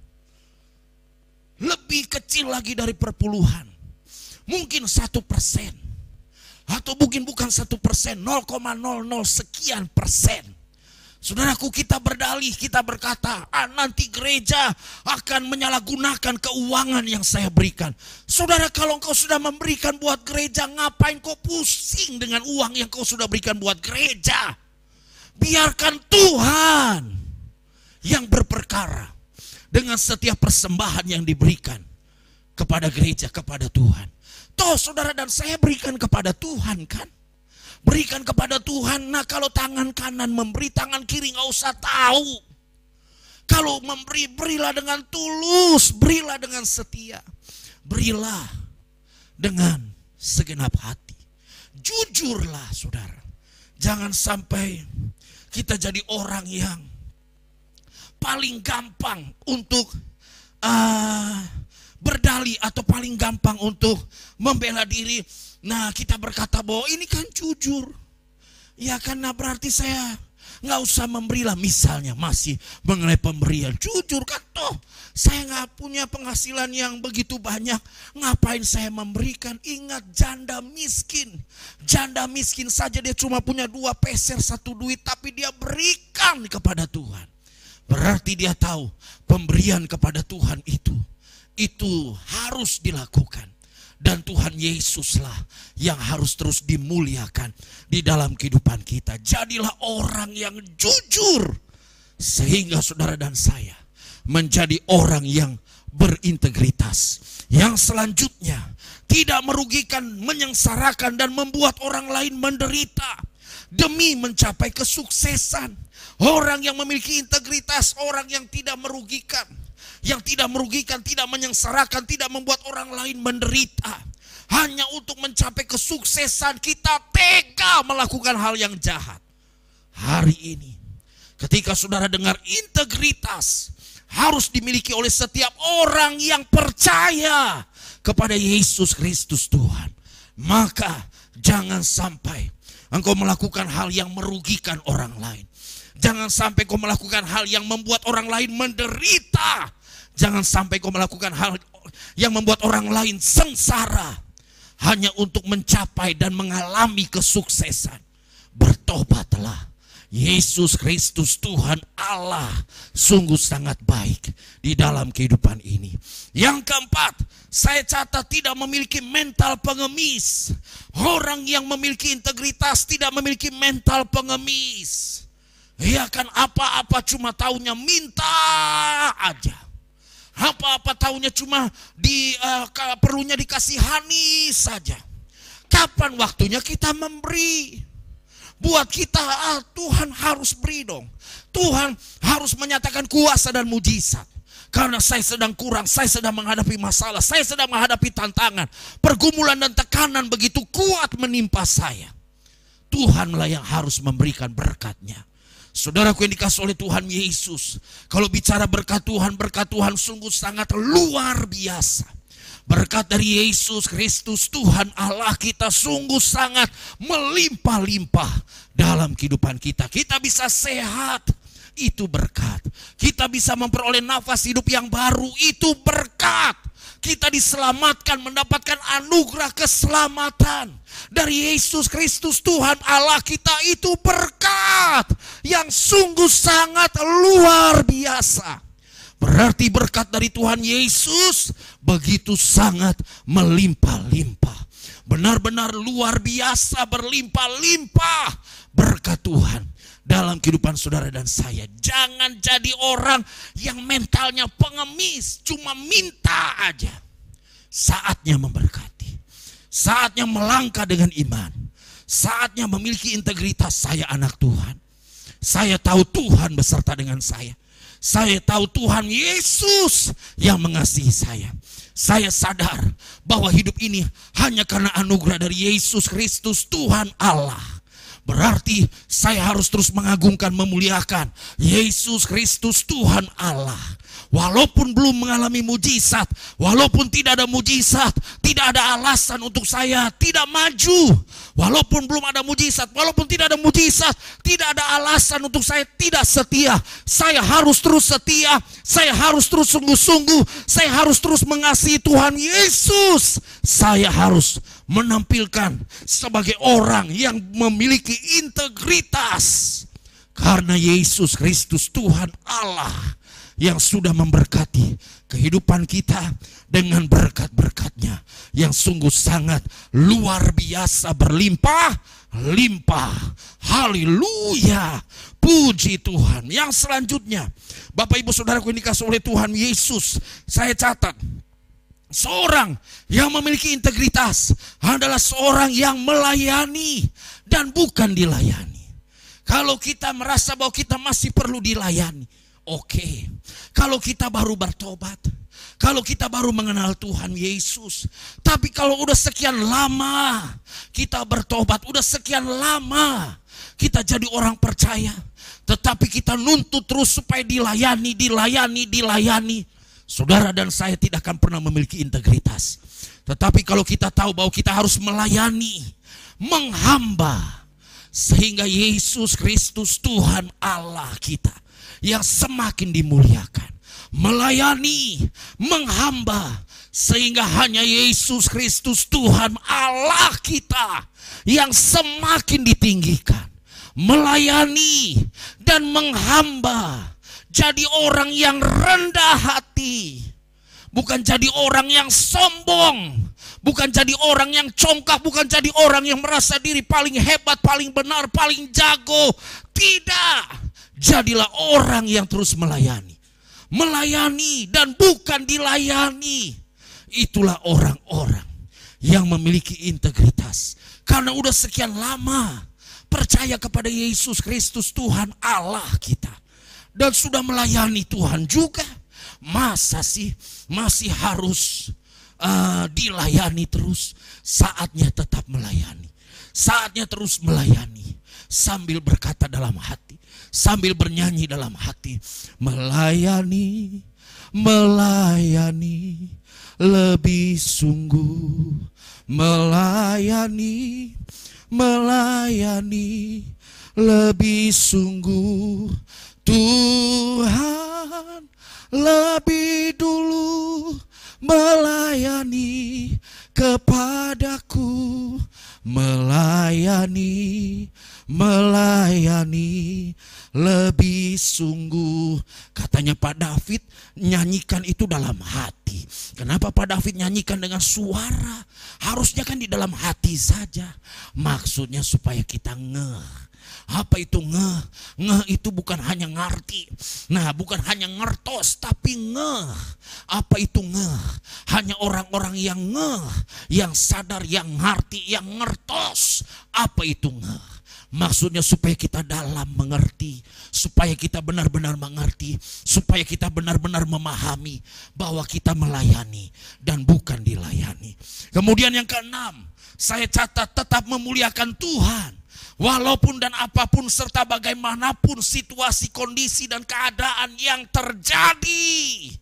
Lebih kecil lagi dari perpuluhan. Mungkin 1%. Atau mungkin bukan 1%, 0,00 sekian persen. Saudaraku, kita berdalih, kita berkata, nanti gereja akan menyalahgunakan keuangan yang saya berikan. Saudara, kalau engkau sudah memberikan buat gereja, ngapain kau pusing dengan uang yang kau sudah berikan buat gereja? Biarkan Tuhan yang berperkara dengan setiap persembahan yang diberikan kepada gereja, kepada Tuhan. Toh saudara dan saya berikan kepada Tuhan kan? Berikan kepada Tuhan. Nah kalau tangan kanan memberi, tangan kiri gak usah tahu. Kalau memberi, berilah dengan tulus, berilah dengan setia. Berilah dengan segenap hati. Jujurlah saudara. Jangan sampai kita jadi orang yang paling gampang untuk berdalih atau paling gampang untuk membela diri. Nah kita berkata bahwa ini kan jujur. Ya karena berarti saya nggak usah memberilah, misalnya masih mengenai pemberian. Jujur kan, toh saya nggak punya penghasilan yang begitu banyak, ngapain saya memberikan? Ingat janda miskin. Janda miskin saja dia cuma punya 2 peser 1 duit, tapi dia berikan kepada Tuhan. Berarti dia tahu pemberian kepada Tuhan itu harus dilakukan. Dan Tuhan Yesuslah yang harus terus dimuliakan di dalam kehidupan kita. Jadilah orang yang jujur, sehingga saudara dan saya menjadi orang yang berintegritas. Yang selanjutnya, tidak merugikan, menyengsarakan dan membuat orang lain menderita demi mencapai kesuksesan. Orang yang memiliki integritas, orang yang tidak merugikan. Yang tidak merugikan, tidak menyengsarakan, tidak membuat orang lain menderita. Hanya untuk mencapai kesuksesan, kita tega melakukan hal yang jahat. Hari ini, ketika saudara dengar integritas harus dimiliki oleh setiap orang yang percaya kepada Yesus Kristus Tuhan, maka jangan sampai engkau melakukan hal yang merugikan orang lain. Jangan sampai kau melakukan hal yang membuat orang lain menderita. Jangan sampai kau melakukan hal yang membuat orang lain sengsara hanya untuk mencapai dan mengalami kesuksesan. Bertobatlah. Yesus Kristus Tuhan Allah sungguh sangat baik di dalam kehidupan ini. Yang keempat, saya catat tidak memiliki mental pengemis. Orang yang memiliki integritas tidak memiliki mental pengemis. Ya kan, apa-apa cuma taunya minta aja. Apa-apa taunya cuma perlunya dikasihani saja. Kapan waktunya kita memberi? Buat kita, Tuhan harus beri dong. Tuhan harus menyatakan kuasa dan mujizat. Karena saya sedang kurang, saya sedang menghadapi masalah, saya sedang menghadapi tantangan. Pergumulan dan tekanan begitu kuat menimpa saya. Tuhanlah yang harus memberikan berkatnya. Saudaraku yang dikasih oleh Tuhan Yesus, kalau bicara berkat Tuhan sungguh sangat luar biasa. Berkat dari Yesus Kristus Tuhan Allah kita sungguh sangat melimpah-limpah dalam kehidupan kita. Kita bisa sehat, itu berkat. Kita bisa memperoleh nafas hidup yang baru, itu berkat. Kita diselamatkan, mendapatkan anugerah keselamatan dari Yesus Kristus Tuhan Allah kita, itu berkat yang sungguh sangat luar biasa. Berarti berkat dari Tuhan Yesus begitu sangat melimpah-limpah. Benar-benar luar biasa, berlimpah-limpah berkat Tuhan dalam kehidupan saudara dan saya. Jangan jadi orang yang mentalnya pengemis, cuma minta aja. Saatnya memberkati. Saatnya melangkah dengan iman. Saatnya memiliki integritas. Saya anak Tuhan. Saya tahu Tuhan beserta dengan saya. Saya tahu Tuhan Yesus yang mengasihi saya. Saya sadar bahwa hidup ini hanya karena anugerah dari Yesus Kristus Tuhan Allah. Berarti saya harus terus mengagungkan, memuliakan Yesus Kristus Tuhan Allah. Walaupun belum mengalami mujizat, walaupun tidak ada mujizat, tidak ada alasan untuk saya tidak maju. Walaupun belum ada mujizat, walaupun tidak ada mujizat, tidak ada alasan untuk saya tidak setia. Saya harus terus setia, saya harus terus sungguh-sungguh, saya harus terus mengasihi Tuhan Yesus. Saya harus menampilkan sebagai orang yang memiliki integritas. Karena Yesus Kristus Tuhan Allah yang sudah memberkati kehidupan kita dengan berkat-berkatnya yang sungguh sangat luar biasa, berlimpah-limpah. Haleluya, puji Tuhan. Yang selanjutnya, Bapak Ibu Saudaraku yang dikasihi oleh Tuhan Yesus, saya catat, seorang yang memiliki integritas adalah seorang yang melayani dan bukan dilayani. Kalau kita merasa bahwa kita masih perlu dilayani, oke. Kalau kita baru bertobat, kalau kita baru mengenal Tuhan Yesus, tapi kalau udah sekian lama kita bertobat, udah sekian lama kita jadi orang percaya, tetapi kita nuntut terus supaya dilayani, saudara dan saya tidak akan pernah memiliki integritas. Tetapi kalau kita tahu bahwa kita harus melayani, menghamba, sehingga Yesus Kristus Tuhan Allah kita yang semakin dimuliakan, melayani, menghamba, sehingga hanya Yesus Kristus Tuhan Allah kita yang semakin ditinggikan. Melayani dan menghamba, jadi orang yang rendah hati, bukan jadi orang yang sombong, bukan jadi orang yang congkak, bukan jadi orang yang merasa diri paling hebat, paling benar, paling jago. Tidak, jadilah orang yang terus melayani. Melayani dan bukan dilayani. Itulah orang-orang yang memiliki integritas. Karena udah sekian lama percaya kepada Yesus Kristus Tuhan Allah kita, dan sudah melayani Tuhan juga. Masa sih masih harus dilayani terus? Saatnya tetap melayani. Saatnya terus melayani. Sambil berkata dalam hati, sambil bernyanyi dalam hati, melayani, melayani lebih sungguh, melayani, melayani lebih sungguh. Tuhan lebih dulu melayani kepadaku, melayani, melayani lebih sungguh. Katanya Pak David nyanyikan itu dalam hati. Kenapa Pak David nyanyikan dengan suara? Harusnya kan di dalam hati saja. Maksudnya supaya kita ngeh. Apa itu ngeh? Ngeh itu bukan hanya ngerti. Nah, bukan hanya ngertos, tapi ngeh. Apa itu ngeh? Hanya orang-orang yang ngeh, yang sadar, yang ngerti, yang ngertos. Apa itu ngeh? Maksudnya supaya kita dalam mengerti, supaya kita benar-benar mengerti, supaya kita benar-benar memahami bahwa kita melayani dan bukan dilayani. Kemudian yang keenam, saya catat tetap memuliakan Tuhan. Walaupun dan apapun serta bagaimanapun situasi, kondisi dan keadaan yang terjadi,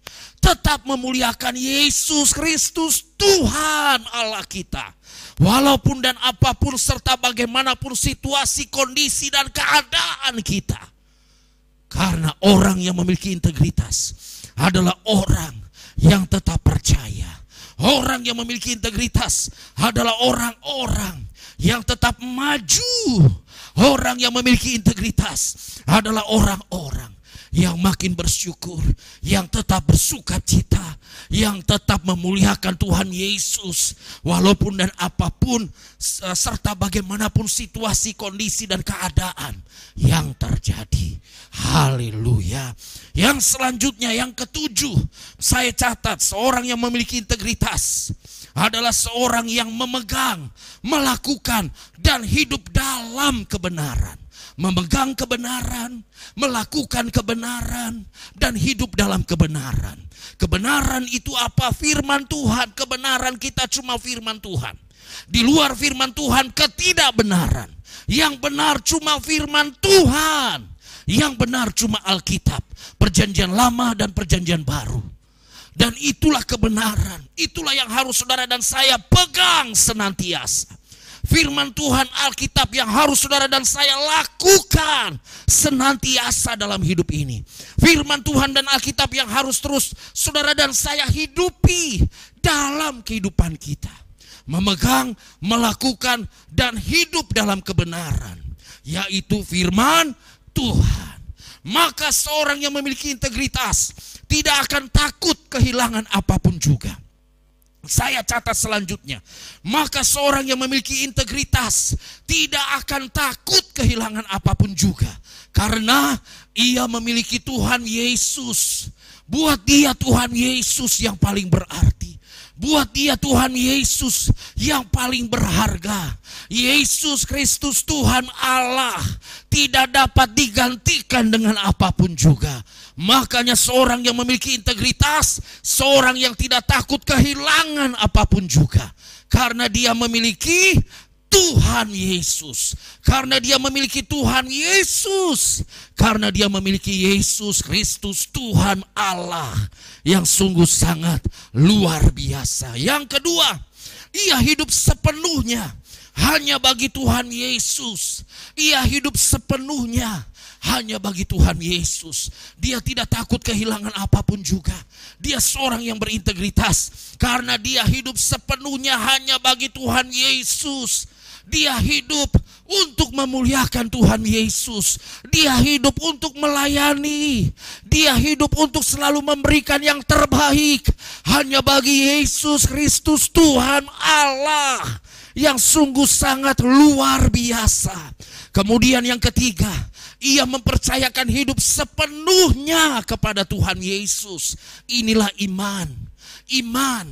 tetap memuliakan Yesus Kristus Tuhan Allah kita. Walaupun dan apapun serta bagaimanapun situasi, kondisi dan keadaan kita. Karena orang yang memiliki integritas adalah orang yang tetap percaya. Orang yang memiliki integritas adalah orang-orang yang tetap maju. Orang yang memiliki integritas adalah orang-orang yang makin bersyukur, yang tetap bersuka cita, yang tetap memuliakan Tuhan Yesus walaupun dan apapun serta bagaimanapun situasi, kondisi dan keadaan yang terjadi. Haleluya. Yang selanjutnya, yang ketujuh, saya catat seorang yang memiliki integritas adalah seorang yang memegang, melakukan dan hidup dalam kebenaran. Memegang kebenaran, melakukan kebenaran, dan hidup dalam kebenaran. Kebenaran itu apa? Firman Tuhan. Kebenaran kita cuma firman Tuhan. Di luar firman Tuhan ketidakbenaran. Yang benar cuma firman Tuhan. Yang benar cuma Alkitab, Perjanjian Lama dan Perjanjian Baru. Dan itulah kebenaran. Itulah yang harus saudara dan saya pegang senantiasa. Firman Tuhan Alkitab yang harus saudara dan saya lakukan senantiasa dalam hidup ini. Firman Tuhan dan Alkitab yang harus terus saudara dan saya hidupi dalam kehidupan kita. Memegang, melakukan, dan hidup dalam kebenaran. Yaitu firman Tuhan. Maka seorang yang memiliki integritas tidak akan takut kehilangan apapun juga. Saya catat selanjutnya. Maka seorang yang memiliki integritas tidak akan takut kehilangan apapun juga. Karena ia memiliki Tuhan Yesus. Buat dia Tuhan Yesus yang paling berarti. Buat dia Tuhan Yesus yang paling berharga. Yesus Kristus Tuhan Allah tidak dapat digantikan dengan apapun juga. Makanya seorang yang memiliki integritas, seorang yang tidak takut kehilangan apapun juga. Karena dia memiliki Tuhan Yesus. Karena dia memiliki Tuhan Yesus. Karena dia memiliki Yesus Kristus Tuhan Allah yang sungguh sangat luar biasa. Yang kedua, ia hidup sepenuhnya hanya bagi Tuhan Yesus. Ia hidup sepenuhnya hanya bagi Tuhan Yesus. Dia tidak takut kehilangan apapun juga. Dia seorang yang berintegritas karena dia hidup sepenuhnya hanya bagi Tuhan Yesus. Dia hidup untuk memuliakan Tuhan Yesus. Dia hidup untuk melayani. Dia hidup untuk selalu memberikan yang terbaik hanya bagi Yesus Kristus Tuhan Allah yang sungguh sangat luar biasa. Kemudian yang ketiga, ia mempercayakan hidup sepenuhnya kepada Tuhan Yesus. Inilah iman. Iman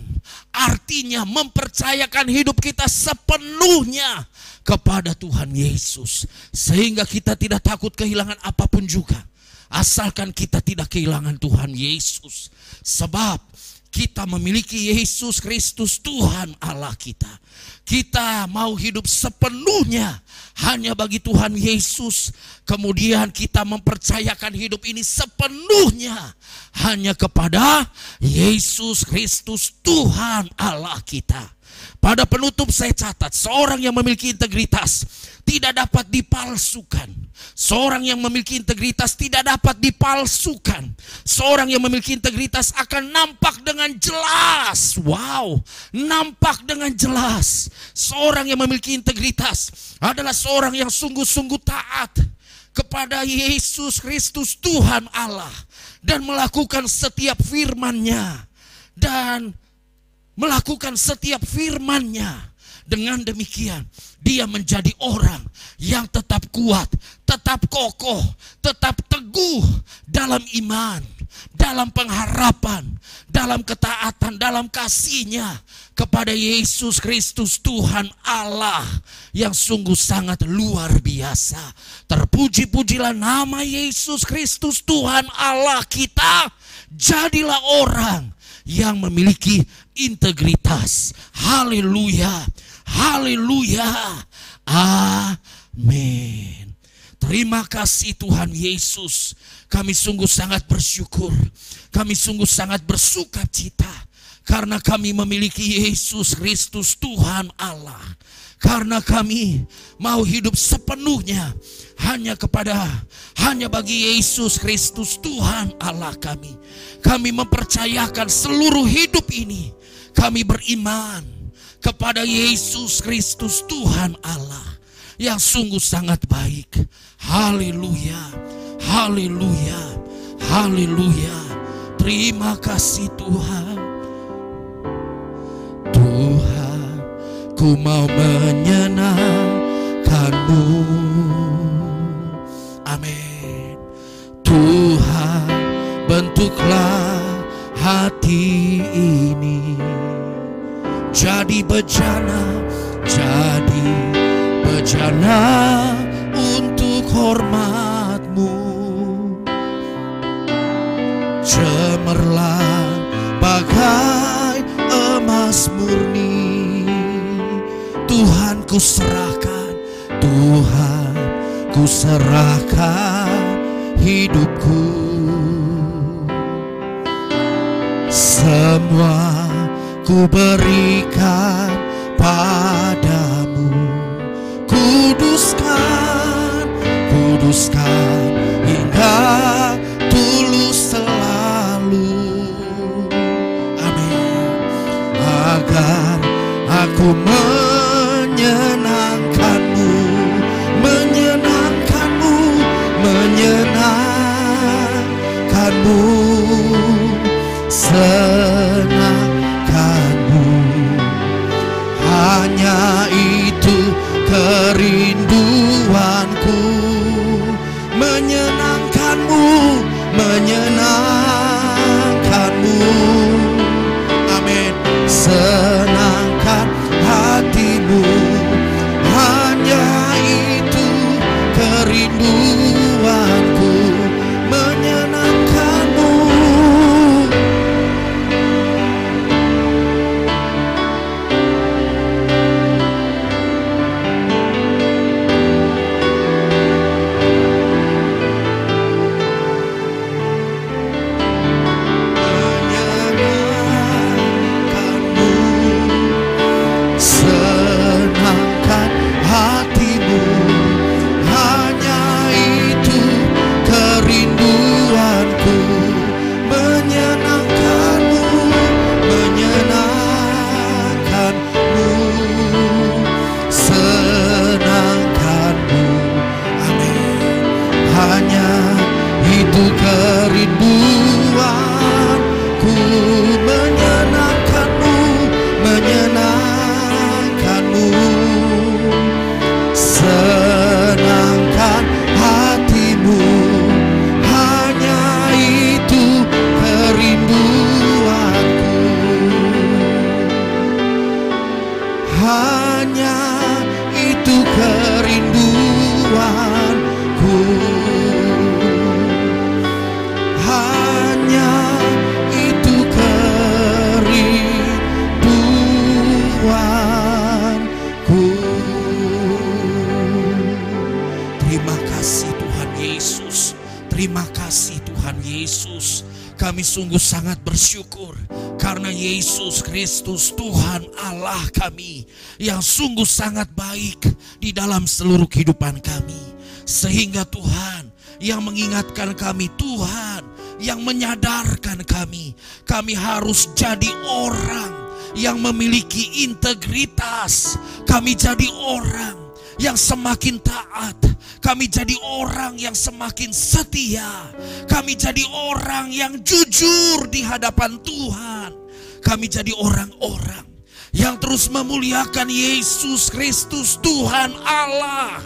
artinya mempercayakan hidup kita sepenuhnya kepada Tuhan Yesus. Sehingga kita tidak takut kehilangan apapun juga. Asalkan kita tidak kehilangan Tuhan Yesus. Sebab kita memiliki Yesus Kristus Tuhan Allah kita. Kita mau hidup sepenuhnya hanya bagi Tuhan Yesus. Kemudian kita mempercayakan hidup ini sepenuhnya hanya kepada Yesus Kristus Tuhan Allah kita. Pada penutup saya catat, seorang yang memiliki integritas tidak dapat dipalsukan. Seorang yang memiliki integritas tidak dapat dipalsukan. Seorang yang memiliki integritas akan nampak dengan jelas. Wow, nampak dengan jelas. Seorang yang memiliki integritas adalah seorang yang sungguh-sungguh taat kepada Yesus Kristus Tuhan Allah dan melakukan setiap firman-Nya dan melakukan setiap firman-Nya. Dengan demikian dia menjadi orang yang tetap kuat, tetap kokoh, tetap teguh dalam iman, dalam pengharapan, dalam ketaatan, dalam kasih-Nya kepada Yesus Kristus Tuhan Allah yang sungguh sangat luar biasa. Terpuji-pujilah nama Yesus Kristus Tuhan Allah kita. Jadilah orang yang memiliki integritas. Haleluya. Haleluya. Amin. Terima kasih Tuhan Yesus. Kami sungguh sangat bersyukur. Kami sungguh sangat bersuka cita. Karena kami memiliki Yesus Kristus Tuhan Allah. Karena kami mau hidup sepenuhnya hanya bagi Yesus Kristus Tuhan Allah kami. Kami mempercayakan seluruh hidup ini. Kami beriman kepada Yesus Kristus Tuhan Allah yang sungguh sangat baik. Haleluya, haleluya, haleluya. Terima kasih Tuhan. Tuhan, ku mau menyenangkan-Mu. Amin. Tuhan, bentuklah hati ini jadi bejana untuk hormat-Mu. Cemerlang bagai emas murni. Tuhan ku serahkan, Tuhan ku serahkan hidupku. Semua ku berikan padamu. Kuduskan, kuduskan hingga tulus selalu. Amin. Agar aku menyenangkan-Mu, menyenangkan-Mu, menyenangkan-Mu, senangkan-Mu. Hanya itu kerinduanku, menyenangkan-Mu, menyenangkan-Mu. Amin. Senangkan hati-Mu, hanya itu kerinduanku, menyenangkan-Mu. Senangkan hatimu, hanya itu kerinduanku, menyenangkan-Mu, menyenangkan-Mu, senangkan-Mu. Amin. Hanya itu kerinduanku, menyenangkan-Mu, menyenangkan-Mu, senangkan hatimu, hanya itu kerinduanku, hanya itu kerinduanku, hanya itu kerinduanku. Terima kasih Tuhan Yesus. Terima kasih Tuhan Yesus. Kami sungguh sangat bersyukur karena Yesus Kristus Tuhan Allah kami yang sungguh sangat baik di dalam seluruh kehidupan kami. Sehingga Tuhan yang mengingatkan kami, Tuhan yang menyadarkan kami harus jadi orang yang memiliki integritas. Kami jadi orang yang semakin taat. Kami jadi orang yang semakin setia. Kami jadi orang yang jujur di hadapan Tuhan. Kami jadi orang-orang yang terus memuliakan Yesus Kristus Tuhan Allah.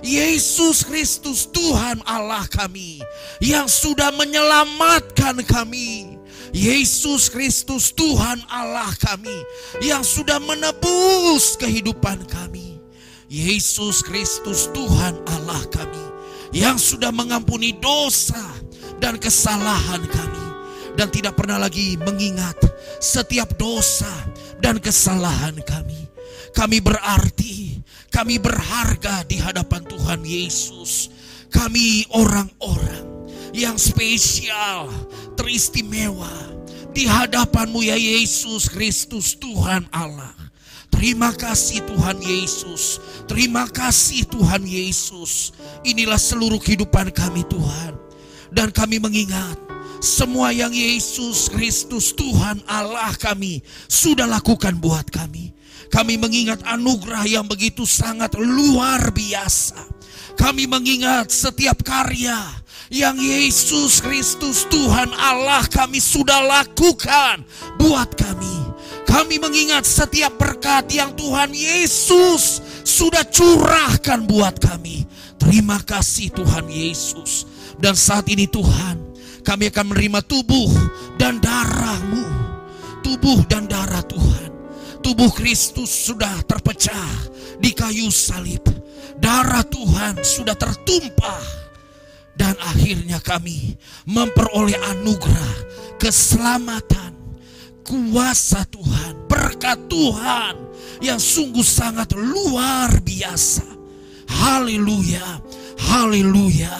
Yesus Kristus Tuhan Allah kami yang sudah menyelamatkan kami. Yesus Kristus Tuhan Allah kami yang sudah menebus kehidupan kami. Yesus Kristus Tuhan Allah kami yang sudah mengampuni dosa dan kesalahan kami dan tidak pernah lagi mengingat setiap dosa dan kesalahan kami. Kami berarti, kami berharga di hadapan Tuhan Yesus Kami orang-orang yang spesial, teristimewa di hadapan-Mu ya Yesus Kristus Tuhan Allah. Terima kasih Tuhan Yesus. Terima kasih Tuhan Yesus. Inilah seluruh kehidupan kami Tuhan. Dan kami mengingat semua yang Yesus Kristus Tuhan Allah kami sudah lakukan buat kami. Kami mengingat anugerah yang begitu sangat luar biasa. Kami mengingat setiap karya yang Yesus Kristus Tuhan Allah kami sudah lakukan buat kami. Kami mengingat setiap berkat yang Tuhan Yesus sudah curahkan buat kami. Terima kasih Tuhan Yesus. Dan saat ini Tuhan, kami akan menerima tubuh dan darah-Mu. Tubuh dan darah Tuhan. Tubuh Kristus sudah terpecah di kayu salib. Darah Tuhan sudah tertumpah. Dan akhirnya kami memperoleh anugerah, keselamatan, kuasa Tuhan, berkat Tuhan yang sungguh sangat luar biasa. Haleluya, haleluya,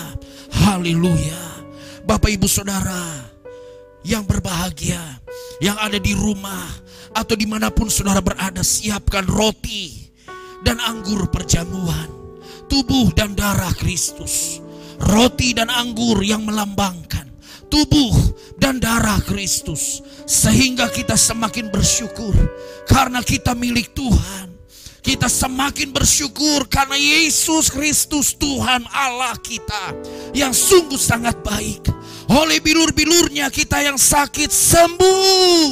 haleluya. Bapak Ibu Saudara yang berbahagia, yang ada di rumah atau dimanapun saudara berada, siapkan roti dan anggur perjamuan, tubuh dan darah Kristus. Roti dan anggur yang melambangkan tubuh dan darah Kristus, sehingga kita semakin bersyukur karena kita milik Tuhan. Kita semakin bersyukur karena Yesus Kristus Tuhan Allah kita yang sungguh sangat baik. Oleh bilur-bilurnya kita yang sakit sembuh,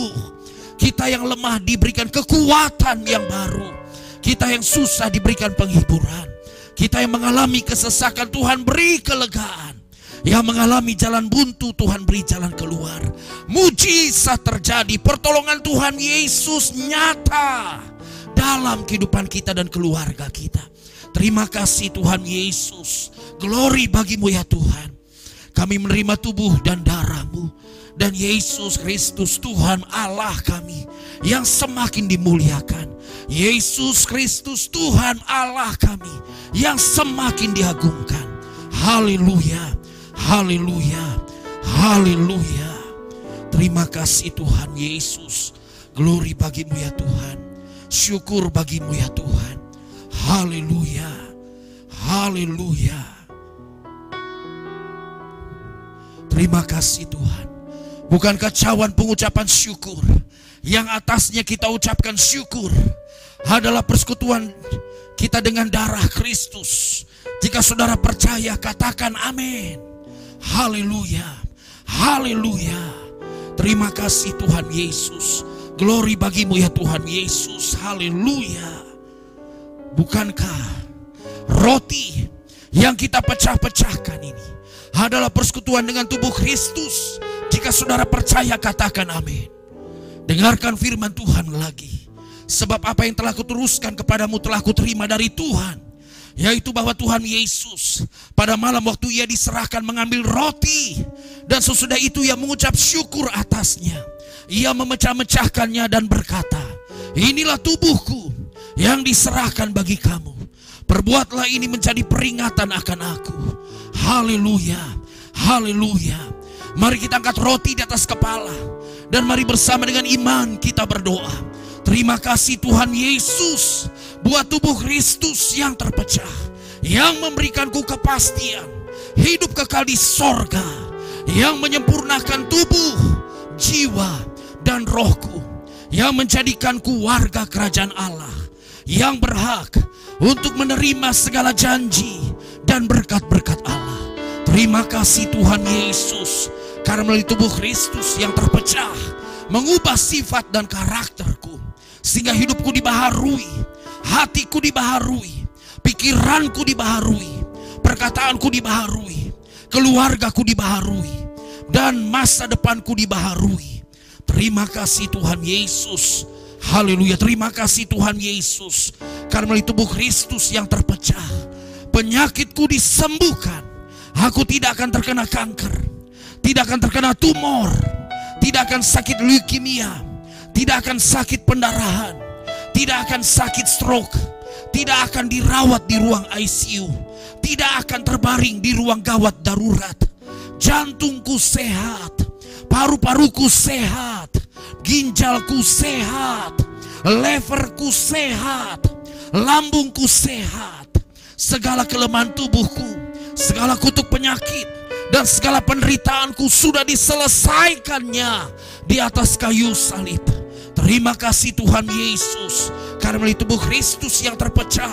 kita yang lemah diberikan kekuatan yang baru, kita yang susah diberikan penghiburan, kita yang mengalami kesesakan Tuhan beri kelegaan, yang mengalami jalan buntu Tuhan beri jalan keluar. Mujizat terjadi, pertolongan Tuhan Yesus nyata dalam kehidupan kita dan keluarga kita. Terima kasih Tuhan Yesus. Glory bagi-Mu ya Tuhan. Kami menerima tubuh dan darah-Mu, dan Yesus Kristus Tuhan Allah kami yang semakin dimuliakan. Yesus Kristus Tuhan Allah kami yang semakin diagungkan. Haleluya, haleluya, haleluya. Terima kasih Tuhan Yesus. Glory bagi-Mu ya Tuhan. Syukur bagi-Mu ya Tuhan. Haleluya, haleluya. Terima kasih Tuhan. Bukankah cawan pengucapan syukur yang atasnya kita ucapkan syukur adalah persekutuan kita dengan darah Kristus. Jika saudara percaya, katakan amin. Haleluya, haleluya. Terima kasih Tuhan Yesus. Glory bagi-Mu ya Tuhan Yesus. Haleluya. Bukankah roti yang kita pecah-pecahkan ini adalah persekutuan dengan tubuh Kristus? Jika saudara percaya, katakan amin. Dengarkan firman Tuhan lagi. Sebab apa yang telah kuteruskan kepadamu telah kuterima dari Tuhan, yaitu bahwa Tuhan Yesus pada malam waktu Ia diserahkan mengambil roti, dan sesudah itu Ia mengucap syukur atasnya. Ia memecah-mecahkannya dan berkata, inilah tubuhku yang diserahkan bagi kamu. Perbuatlah ini menjadi peringatan akan aku. Haleluya, haleluya. Mari kita angkat roti di atas kepala, dan mari bersama dengan iman kita berdoa. Terima kasih Tuhan Yesus buat tubuh Kristus yang terpecah, yang memberikanku kepastian hidup kekal di sorga, yang menyempurnakan tubuh, jiwa, dan rohku, yang menjadikanku warga kerajaan Allah, yang berhak untuk menerima segala janji dan berkat-berkat Allah. Terima kasih Tuhan Yesus, karena melalui tubuh Kristus yang terpecah mengubah sifat dan karakterku, sehingga hidupku dibaharui, hatiku dibaharui, pikiranku dibaharui, perkataanku dibaharui, keluargaku dibaharui, dan masa depanku dibaharui. Terima kasih Tuhan Yesus. Haleluya. Terima kasih Tuhan Yesus, karena melalui tubuh Kristus yang terpecah penyakitku disembuhkan. Aku tidak akan terkena kanker, tidak akan terkena tumor, tidak akan sakit leukemia, tidak akan sakit pendarahan, tidak akan sakit stroke, tidak akan dirawat di ruang ICU, tidak akan terbaring di ruang gawat darurat. Jantungku sehat, paru-paruku sehat, ginjalku sehat, leverku sehat, lambungku sehat. Segala kelemahan tubuhku, segala kutuk penyakit, dan segala penderitaanku sudah diselesaikannya di atas kayu salib. Terima kasih Tuhan Yesus, karena melalui tubuh Kristus yang terpecah,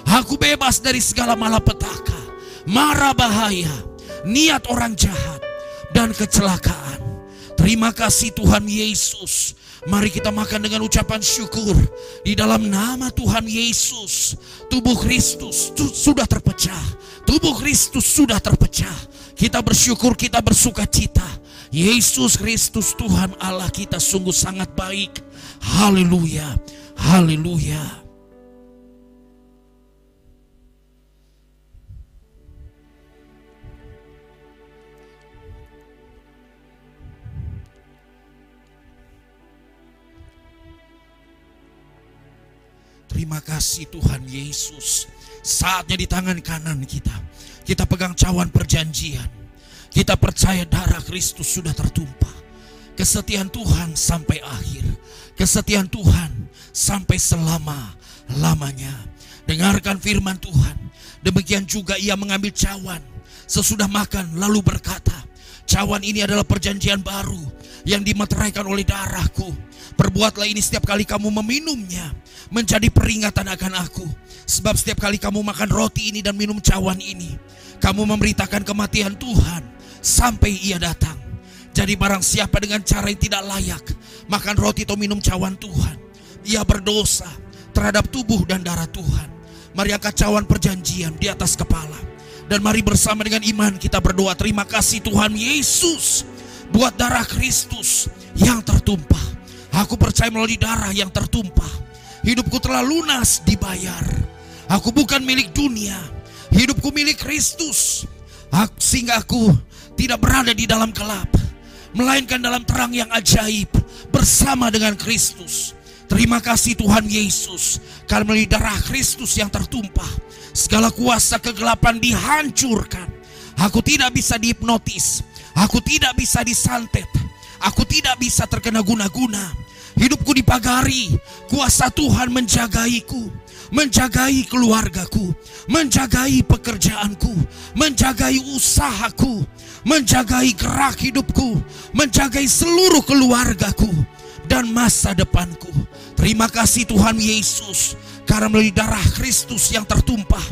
aku bebas dari segala malapetaka, mara bahaya, niat orang jahat, dan kecelakaan. Terima kasih Tuhan Yesus. Mari kita makan dengan ucapan syukur. Di dalam nama Tuhan Yesus, tubuh Kristus sudah terpecah. Tubuh Kristus sudah terpecah. Kita bersyukur, kita bersuka cita. Yesus Kristus Tuhan Allah kita sungguh sangat baik. Haleluya, haleluya. Terima kasih Tuhan Yesus. Saatnya di tangan kanan kita pegang cawan perjanjian. Kita percaya darah Kristus sudah tertumpah. Kesetiaan Tuhan sampai akhir. Kesetiaan Tuhan sampai selama-lamanya. Dengarkan firman Tuhan. Demikian juga ia mengambil cawan sesudah makan lalu berkata, cawan ini adalah perjanjian baru yang dimeteraikan oleh darahku. Perbuatlah ini setiap kali kamu meminumnya, menjadi peringatan akan aku. Sebab setiap kali kamu makan roti ini dan minum cawan ini, kamu memberitakan kematian Tuhan sampai ia datang. Jadi barang siapa dengan cara yang tidak layak makan roti atau minum cawan Tuhan, ia berdosa terhadap tubuh dan darah Tuhan. Mari angkat cawan perjanjian di atas kepala, dan mari bersama dengan iman kita berdoa. Terima kasih Tuhan Yesus buat darah Kristus yang tertumpah. Aku percaya melalui darah yang tertumpah, hidupku telah lunas dibayar. Aku bukan milik dunia, hidupku milik Kristus. Sehingga aku tidak berada di dalam gelap, melainkan dalam terang yang ajaib bersama dengan Kristus. Terima kasih Tuhan Yesus, karena melalui darah Kristus yang tertumpah, segala kuasa kegelapan dihancurkan. Aku tidak bisa dihipnotis, aku tidak bisa disantet, aku tidak bisa terkena guna-guna. Hidupku dipagari, kuasa Tuhan menjagaiku, menjagai keluargaku, menjagai pekerjaanku, menjagai usahaku, menjagai gerak hidupku, menjagai seluruh keluargaku dan masa depanku. Terima kasih Tuhan Yesus, karena melalui darah Kristus yang tertumpah,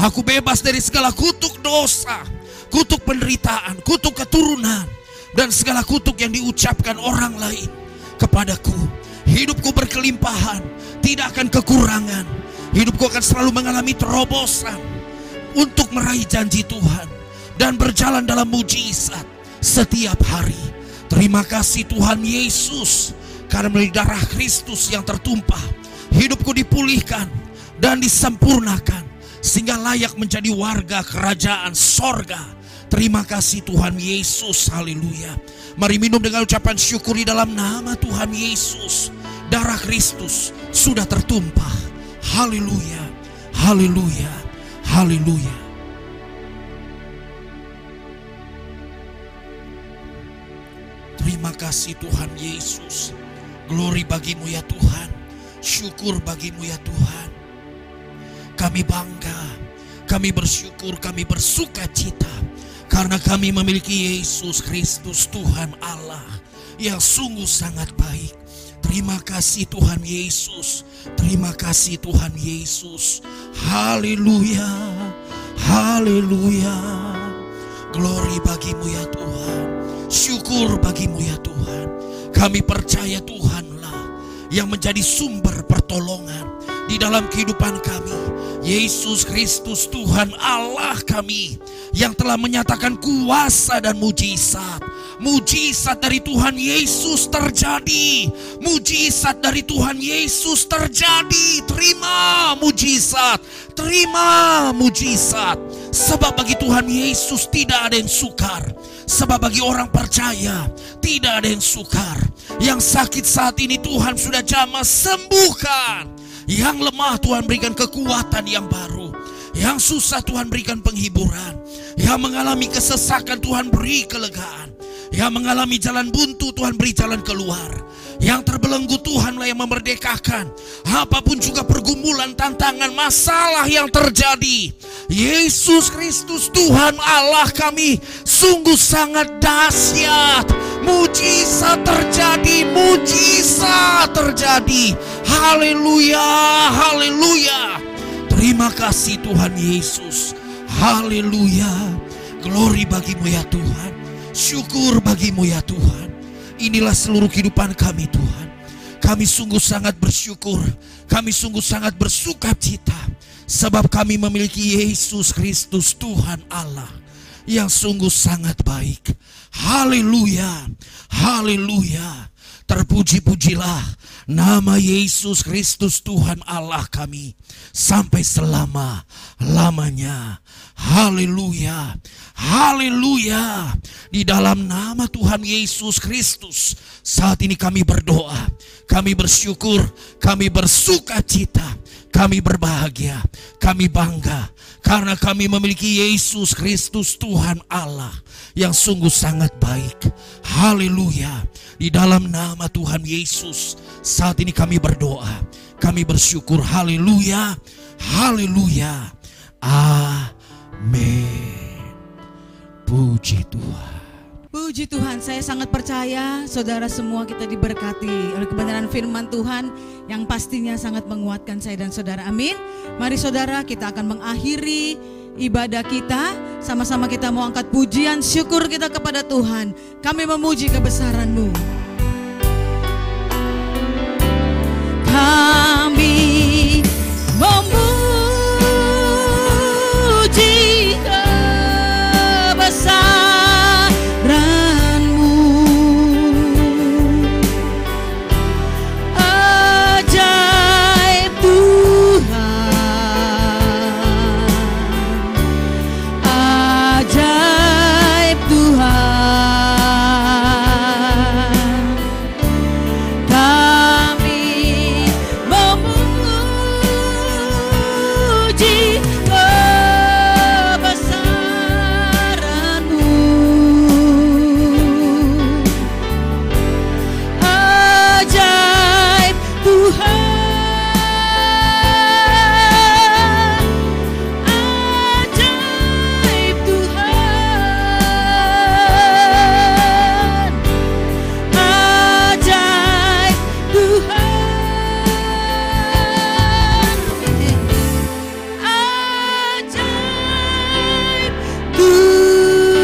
aku bebas dari segala kutuk dosa, kutuk penderitaan, kutuk keturunan, dan segala kutuk yang diucapkan orang lain kepadaku. Hidupku berkelimpahan, tidak akan kekurangan. Hidupku akan selalu mengalami terobosan untuk meraih janji Tuhan dan berjalan dalam mujizat setiap hari. Terima kasih Tuhan Yesus, karena melalui darah Kristus yang tertumpah, hidupku dipulihkan dan disempurnakan sehingga layak menjadi warga kerajaan sorga. Terima kasih Tuhan Yesus, haleluya. Mari minum dengan ucapan syukur di dalam nama Tuhan Yesus. Darah Kristus sudah tertumpah. Haleluya, haleluya, haleluya. Terima kasih Tuhan Yesus. Glory bagimu ya Tuhan. Syukur bagimu ya Tuhan. Kami bangga, kami bersyukur, kami bersuka cita, karena kami memiliki Yesus Kristus Tuhan Allah yang sungguh sangat baik. Terima kasih Tuhan Yesus. Terima kasih Tuhan Yesus. Haleluya, haleluya. Glory bagimu ya Tuhan. Syukur bagimu ya Tuhan. Kami percaya Tuhanlah yang menjadi sumber pertolongan di dalam kehidupan kami. Yesus Kristus Tuhan Allah kami yang telah menyatakan kuasa dan mujizat. Mujizat dari Tuhan Yesus terjadi. Mujizat dari Tuhan Yesus terjadi. Terima mujizat, terima mujizat. Sebab bagi Tuhan Yesus tidak ada yang sukar. Sebab bagi orang percaya tidak ada yang sukar. Yang sakit saat ini Tuhan sudah jamah sembuhkan. Yang lemah Tuhan berikan kekuatan yang baru. Yang susah Tuhan berikan penghiburan. Yang mengalami kesesakan Tuhan beri kelegaan. Yang mengalami jalan buntu Tuhan beri jalan keluar. Yang terbelenggu Tuhanlah yang memerdekakan. Apapun juga pergumulan, tantangan, masalah yang terjadi, Yesus Kristus Tuhan Allah kami sungguh sangat dahsyat. Mujizat terjadi, mujizat terjadi. Haleluya, haleluya. Terima kasih Tuhan Yesus. Haleluya. Glory bagimu ya Tuhan. Syukur bagimu ya Tuhan. Inilah seluruh kehidupan kami Tuhan. Kami sungguh sangat bersyukur. Kami sungguh sangat bersuka cita. Sebab kami memiliki Yesus Kristus Tuhan Allah yang sungguh sangat baik. Haleluya, haleluya. Terpuji-pujilah nama Yesus Kristus Tuhan Allah kami sampai selama-lamanya. Haleluya, haleluya. Di dalam nama Tuhan Yesus Kristus saat ini kami berdoa, kami bersyukur, kami bersuka cita, kami berbahagia, kami bangga karena kami memiliki Yesus Kristus Tuhan Allah yang sungguh sangat baik. Haleluya. Di dalam nama Tuhan Yesus saat ini kami berdoa, kami bersyukur. Haleluya, haleluya, amin. Puji Tuhan. Puji Tuhan, saya sangat percaya saudara semua kita diberkati oleh kebenaran firman Tuhan yang pastinya sangat menguatkan saya dan saudara. Amin. Mari saudara, kita akan mengakhiri ibadah kita. Sama-sama kita mau angkat pujian syukur kita kepada Tuhan. Kami memuji kebesaran-Mu. Kami memuji kebesaran-Mu. Ajaib Tuhan, ajaib Tuhan. Kami memuji kebesaran-Mu. Ajaib Tuhan, ajaib Tuhan, ajaib Tuhan, ajaib Tuhan.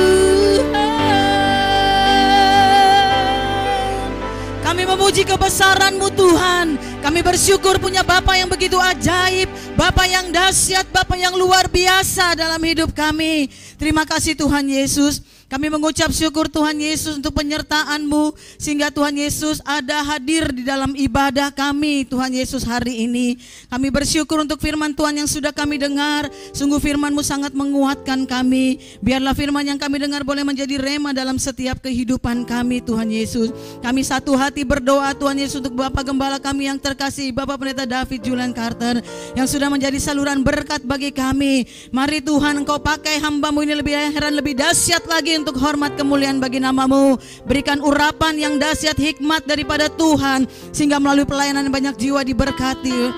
Kami memuji kebesaran-Mu Tuhan. Kami bersyukur punya Bapa yang begitu ajaib, Bapa yang dahsyat, Bapa yang luar biasa dalam hidup kami. Terima kasih Tuhan Yesus. Kami mengucap syukur Tuhan Yesus untuk penyertaan-Mu sehingga Tuhan Yesus ada hadir di dalam ibadah kami Tuhan Yesus hari ini. Kami bersyukur untuk firman Tuhan yang sudah kami dengar. Sungguh firman-Mu sangat menguatkan kami. Biarlah firman yang kami dengar boleh menjadi rema dalam setiap kehidupan kami Tuhan Yesus. Kami satu hati berdoa Tuhan Yesus untuk Bapak Gembala kami yang terkasih, Bapak Pendeta David Julian Carter yang sudah menjadi saluran berkat bagi kami. Mari Tuhan Engkau pakai hamba-Mu ini lebih heran, lebih dahsyat lagi untuk hormat kemuliaan bagi nama-Mu. Berikan urapan yang dahsyat, hikmat daripada Tuhan sehingga melalui pelayanan banyak jiwa diberkati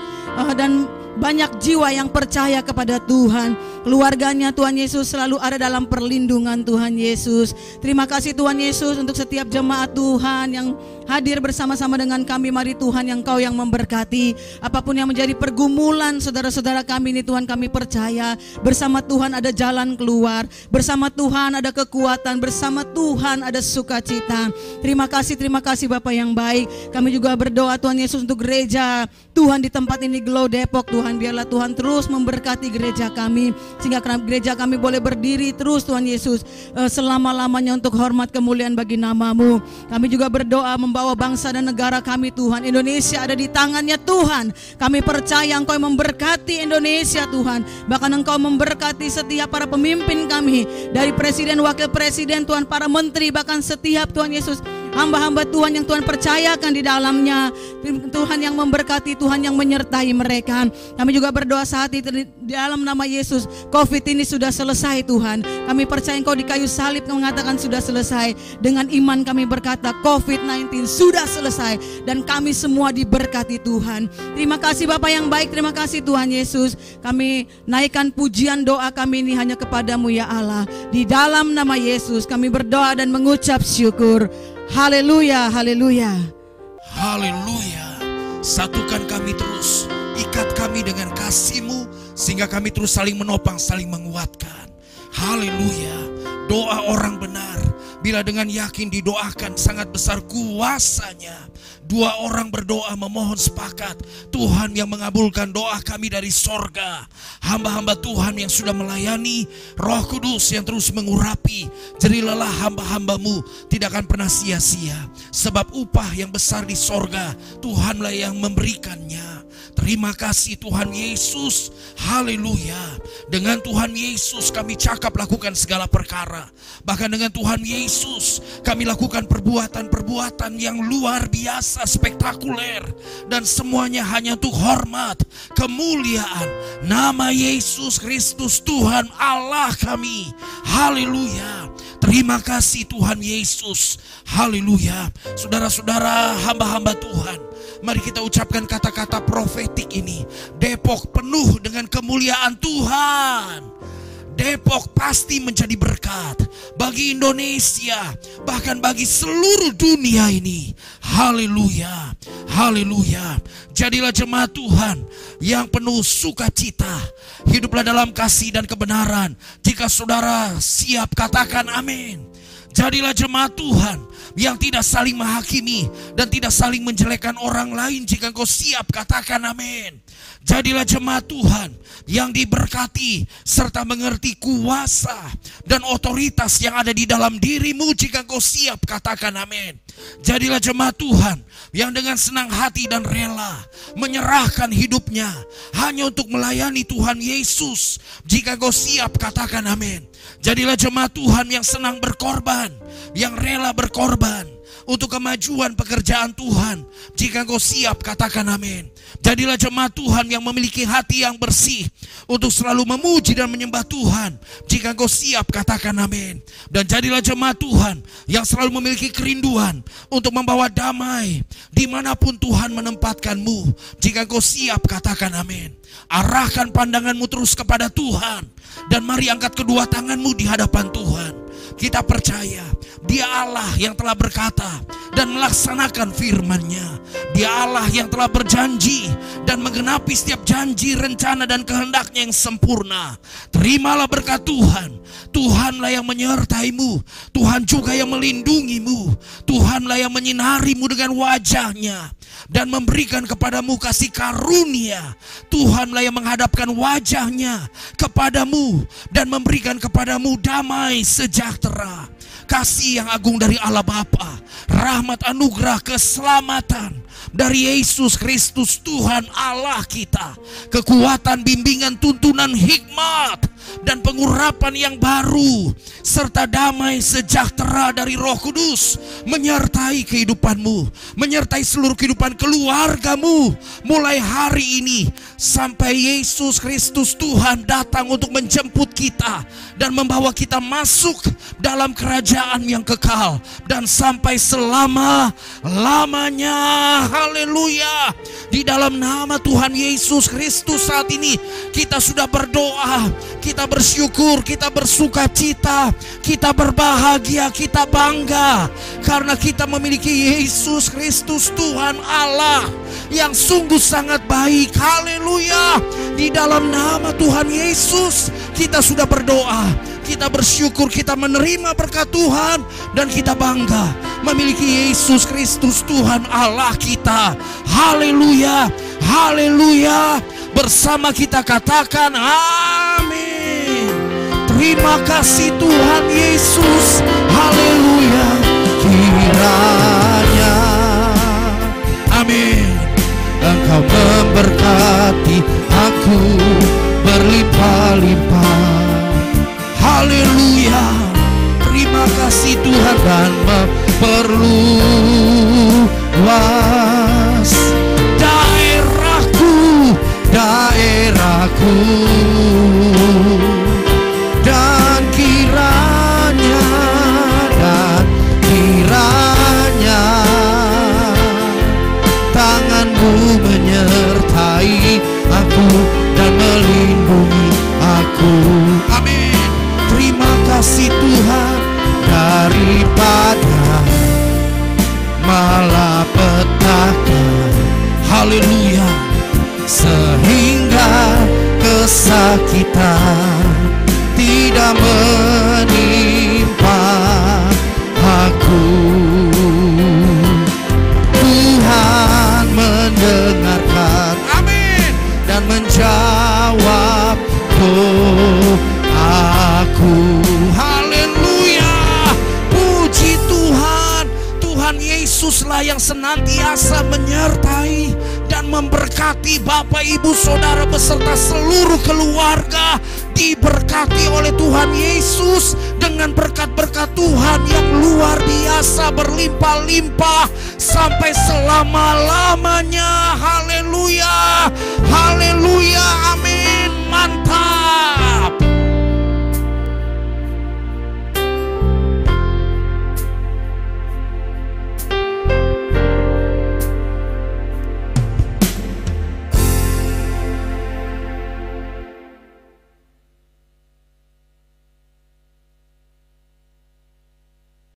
dan banyak jiwa yang percaya kepada Tuhan. Keluarganya Tuhan Yesus selalu ada dalam perlindungan Tuhan Yesus. Terima kasih Tuhan Yesus untuk setiap jemaat Tuhan yang hadir bersama-sama dengan kami. Mari Tuhan yang Kau yang memberkati. Apapun yang menjadi pergumulan saudara-saudara kami ini Tuhan, kami percaya bersama Tuhan ada jalan keluar. Bersama Tuhan ada kekuatan. Bersama Tuhan ada sukacita. Terima kasih Bapak yang baik. Kami juga berdoa Tuhan Yesus untuk gereja Tuhan di tempat ini, Glow Depok Tuhan. Biarlah Tuhan terus memberkati gereja kami sehingga gereja kami boleh berdiri terus Tuhan Yesus selama-lamanya untuk hormat kemuliaan bagi nama-Mu. Kami juga berdoa membawa bangsa dan negara kami Tuhan. Indonesia ada di tangannya Tuhan. Kami percaya Engkau memberkati Indonesia Tuhan. Bahkan Engkau memberkati setiap para pemimpin kami, dari presiden, wakil presiden Tuhan, para menteri, bahkan setiap Tuhan Yesus hamba-hamba Tuhan yang Tuhan percayakan di dalamnya. Tuhan yang memberkati, Tuhan yang menyertai mereka. Kami juga berdoa saat itu di dalam nama Yesus, COVID ini sudah selesai Tuhan. Kami percaya Engkau di kayu salib mengatakan sudah selesai. Dengan iman kami berkata COVID-19 sudah selesai dan kami semua diberkati Tuhan. Terima kasih Bapa yang baik, terima kasih Tuhan Yesus. Kami naikkan pujian doa kami ini hanya kepadamu ya Allah. Di dalam nama Yesus kami berdoa dan mengucap syukur. Haleluya, haleluya. Haleluya. Satukan kami terus, ikat kami dengan kasih-Mu sehingga kami terus saling menopang, saling menguatkan. Haleluya. Doa orang benar bila dengan yakin didoakan sangat besar kuasanya. Dua orang berdoa memohon sepakat, Tuhan yang mengabulkan doa kami dari sorga. Hamba-hamba Tuhan yang sudah melayani, Roh Kudus yang terus mengurapi jerih lelah hamba-hamba-Mu tidak akan pernah sia-sia. Sebab upah yang besar di sorga, Tuhanlah yang memberikannya. Terima kasih Tuhan Yesus. Haleluya. Dengan Tuhan Yesus kami cakap lakukan segala perkara. Bahkan dengan Tuhan Yesus kami lakukan perbuatan-perbuatan yang luar biasa, spektakuler. Dan semuanya hanya untuk hormat, kemuliaan nama Yesus Kristus Tuhan Allah kami. Haleluya. Terima kasih Tuhan Yesus. Haleluya. Saudara-saudara, hamba-hamba Tuhan, mari kita ucapkan kata-kata profetik ini. Depok penuh dengan kemuliaan Tuhan. Depok pasti menjadi berkat bagi Indonesia, bahkan bagi seluruh dunia ini. Haleluya, haleluya. Jadilah jemaat Tuhan yang penuh sukacita. Hiduplah dalam kasih dan kebenaran. Jika saudara siap, katakan amin. Jadilah jemaat Tuhan yang tidak saling menghakimi dan tidak saling menjelekkan orang lain. Jika engkau siap, katakan amin. Jadilah jemaat Tuhan yang diberkati serta mengerti kuasa dan otoritas yang ada di dalam dirimu. Jika engkau siap, katakan amin. Jadilah jemaat Tuhan yang dengan senang hati dan rela menyerahkan hidupnya hanya untuk melayani Tuhan Yesus. Jika engkau siap, katakan amin. Jadilah jemaat Tuhan yang senang berkorban, yang rela berkorban untuk kemajuan pekerjaan Tuhan. Jika engkau siap, katakan amin. Jadilah jemaat Tuhan yang memiliki hati yang bersih untuk selalu memuji dan menyembah Tuhan. Jika engkau siap, katakan amin. Dan jadilah jemaat Tuhan yang selalu memiliki kerinduan untuk membawa damai dimanapun Tuhan menempatkanmu. Jika engkau siap, katakan amin. Arahkan pandanganmu terus kepada Tuhan dan mari angkat kedua tanganmu di hadapan Tuhan. Kita percaya Dia Allah yang telah berkata dan melaksanakan firman-Nya. Dia Allah yang telah berjanji dan menggenapi setiap janji, rencana dan kehendak-Nya yang sempurna. Terimalah berkat Tuhan. Tuhanlah yang menyertaimu. Tuhan juga yang melindungimu. Tuhanlah yang menyinarimu dengan wajah-Nya dan memberikan kepadamu kasih karunia. Tuhanlah yang menghadapkan wajah-Nya kepadamu dan memberikan kepadamu damai sejahtera. Kasih yang agung dari Allah Bapa, rahmat, anugerah, keselamatan dari Yesus Kristus Tuhan Allah kita, kekuatan, bimbingan, tuntunan, hikmat dan pengurapan yang baru serta damai sejahtera dari Roh Kudus menyertai kehidupanmu, menyertai seluruh kehidupan keluargamu mulai hari ini sampai Yesus Kristus Tuhan datang untuk menjemput kita dan membawa kita masuk dalam kerajaan yang kekal dan sampai selama-lamanya. Haleluya. Di dalam nama Tuhan Yesus Kristus saat ini kita sudah berdoa, kita bersyukur, kita bersuka cita, kita berbahagia, kita bangga karena kita memiliki Yesus Kristus Tuhan Allah yang sungguh sangat baik. Haleluya. Di dalam nama Tuhan Yesus kita sudah berdoa, kita bersyukur, kita menerima berkat Tuhan dan kita bangga memiliki Yesus Kristus Tuhan Allah kita. Haleluya, haleluya. Bersama kita katakan amin. Terima kasih Tuhan Yesus. Haleluya. Kiranya amin Engkau memberkati aku berlimpah-limpah. Haleluya. Terima kasih Tuhan dan memperlu Amin. Terima kasih Tuhan, daripada malapetaka. Haleluya. Sehingga kesakitan tidak menimpa aku. Tuhan mendengarkan, amin, dan menjawab doaku. Haleluya. Puji Tuhan. Tuhan Yesuslah yang senantiasa menyertai dan memberkati Bapak, Ibu, Saudara beserta seluruh keluarga. Diberkati oleh Tuhan Yesus dengan berkat-berkat Tuhan yang luar biasa, berlimpah-limpah sampai selama-lamanya. Haleluya. Haleluya. Amin.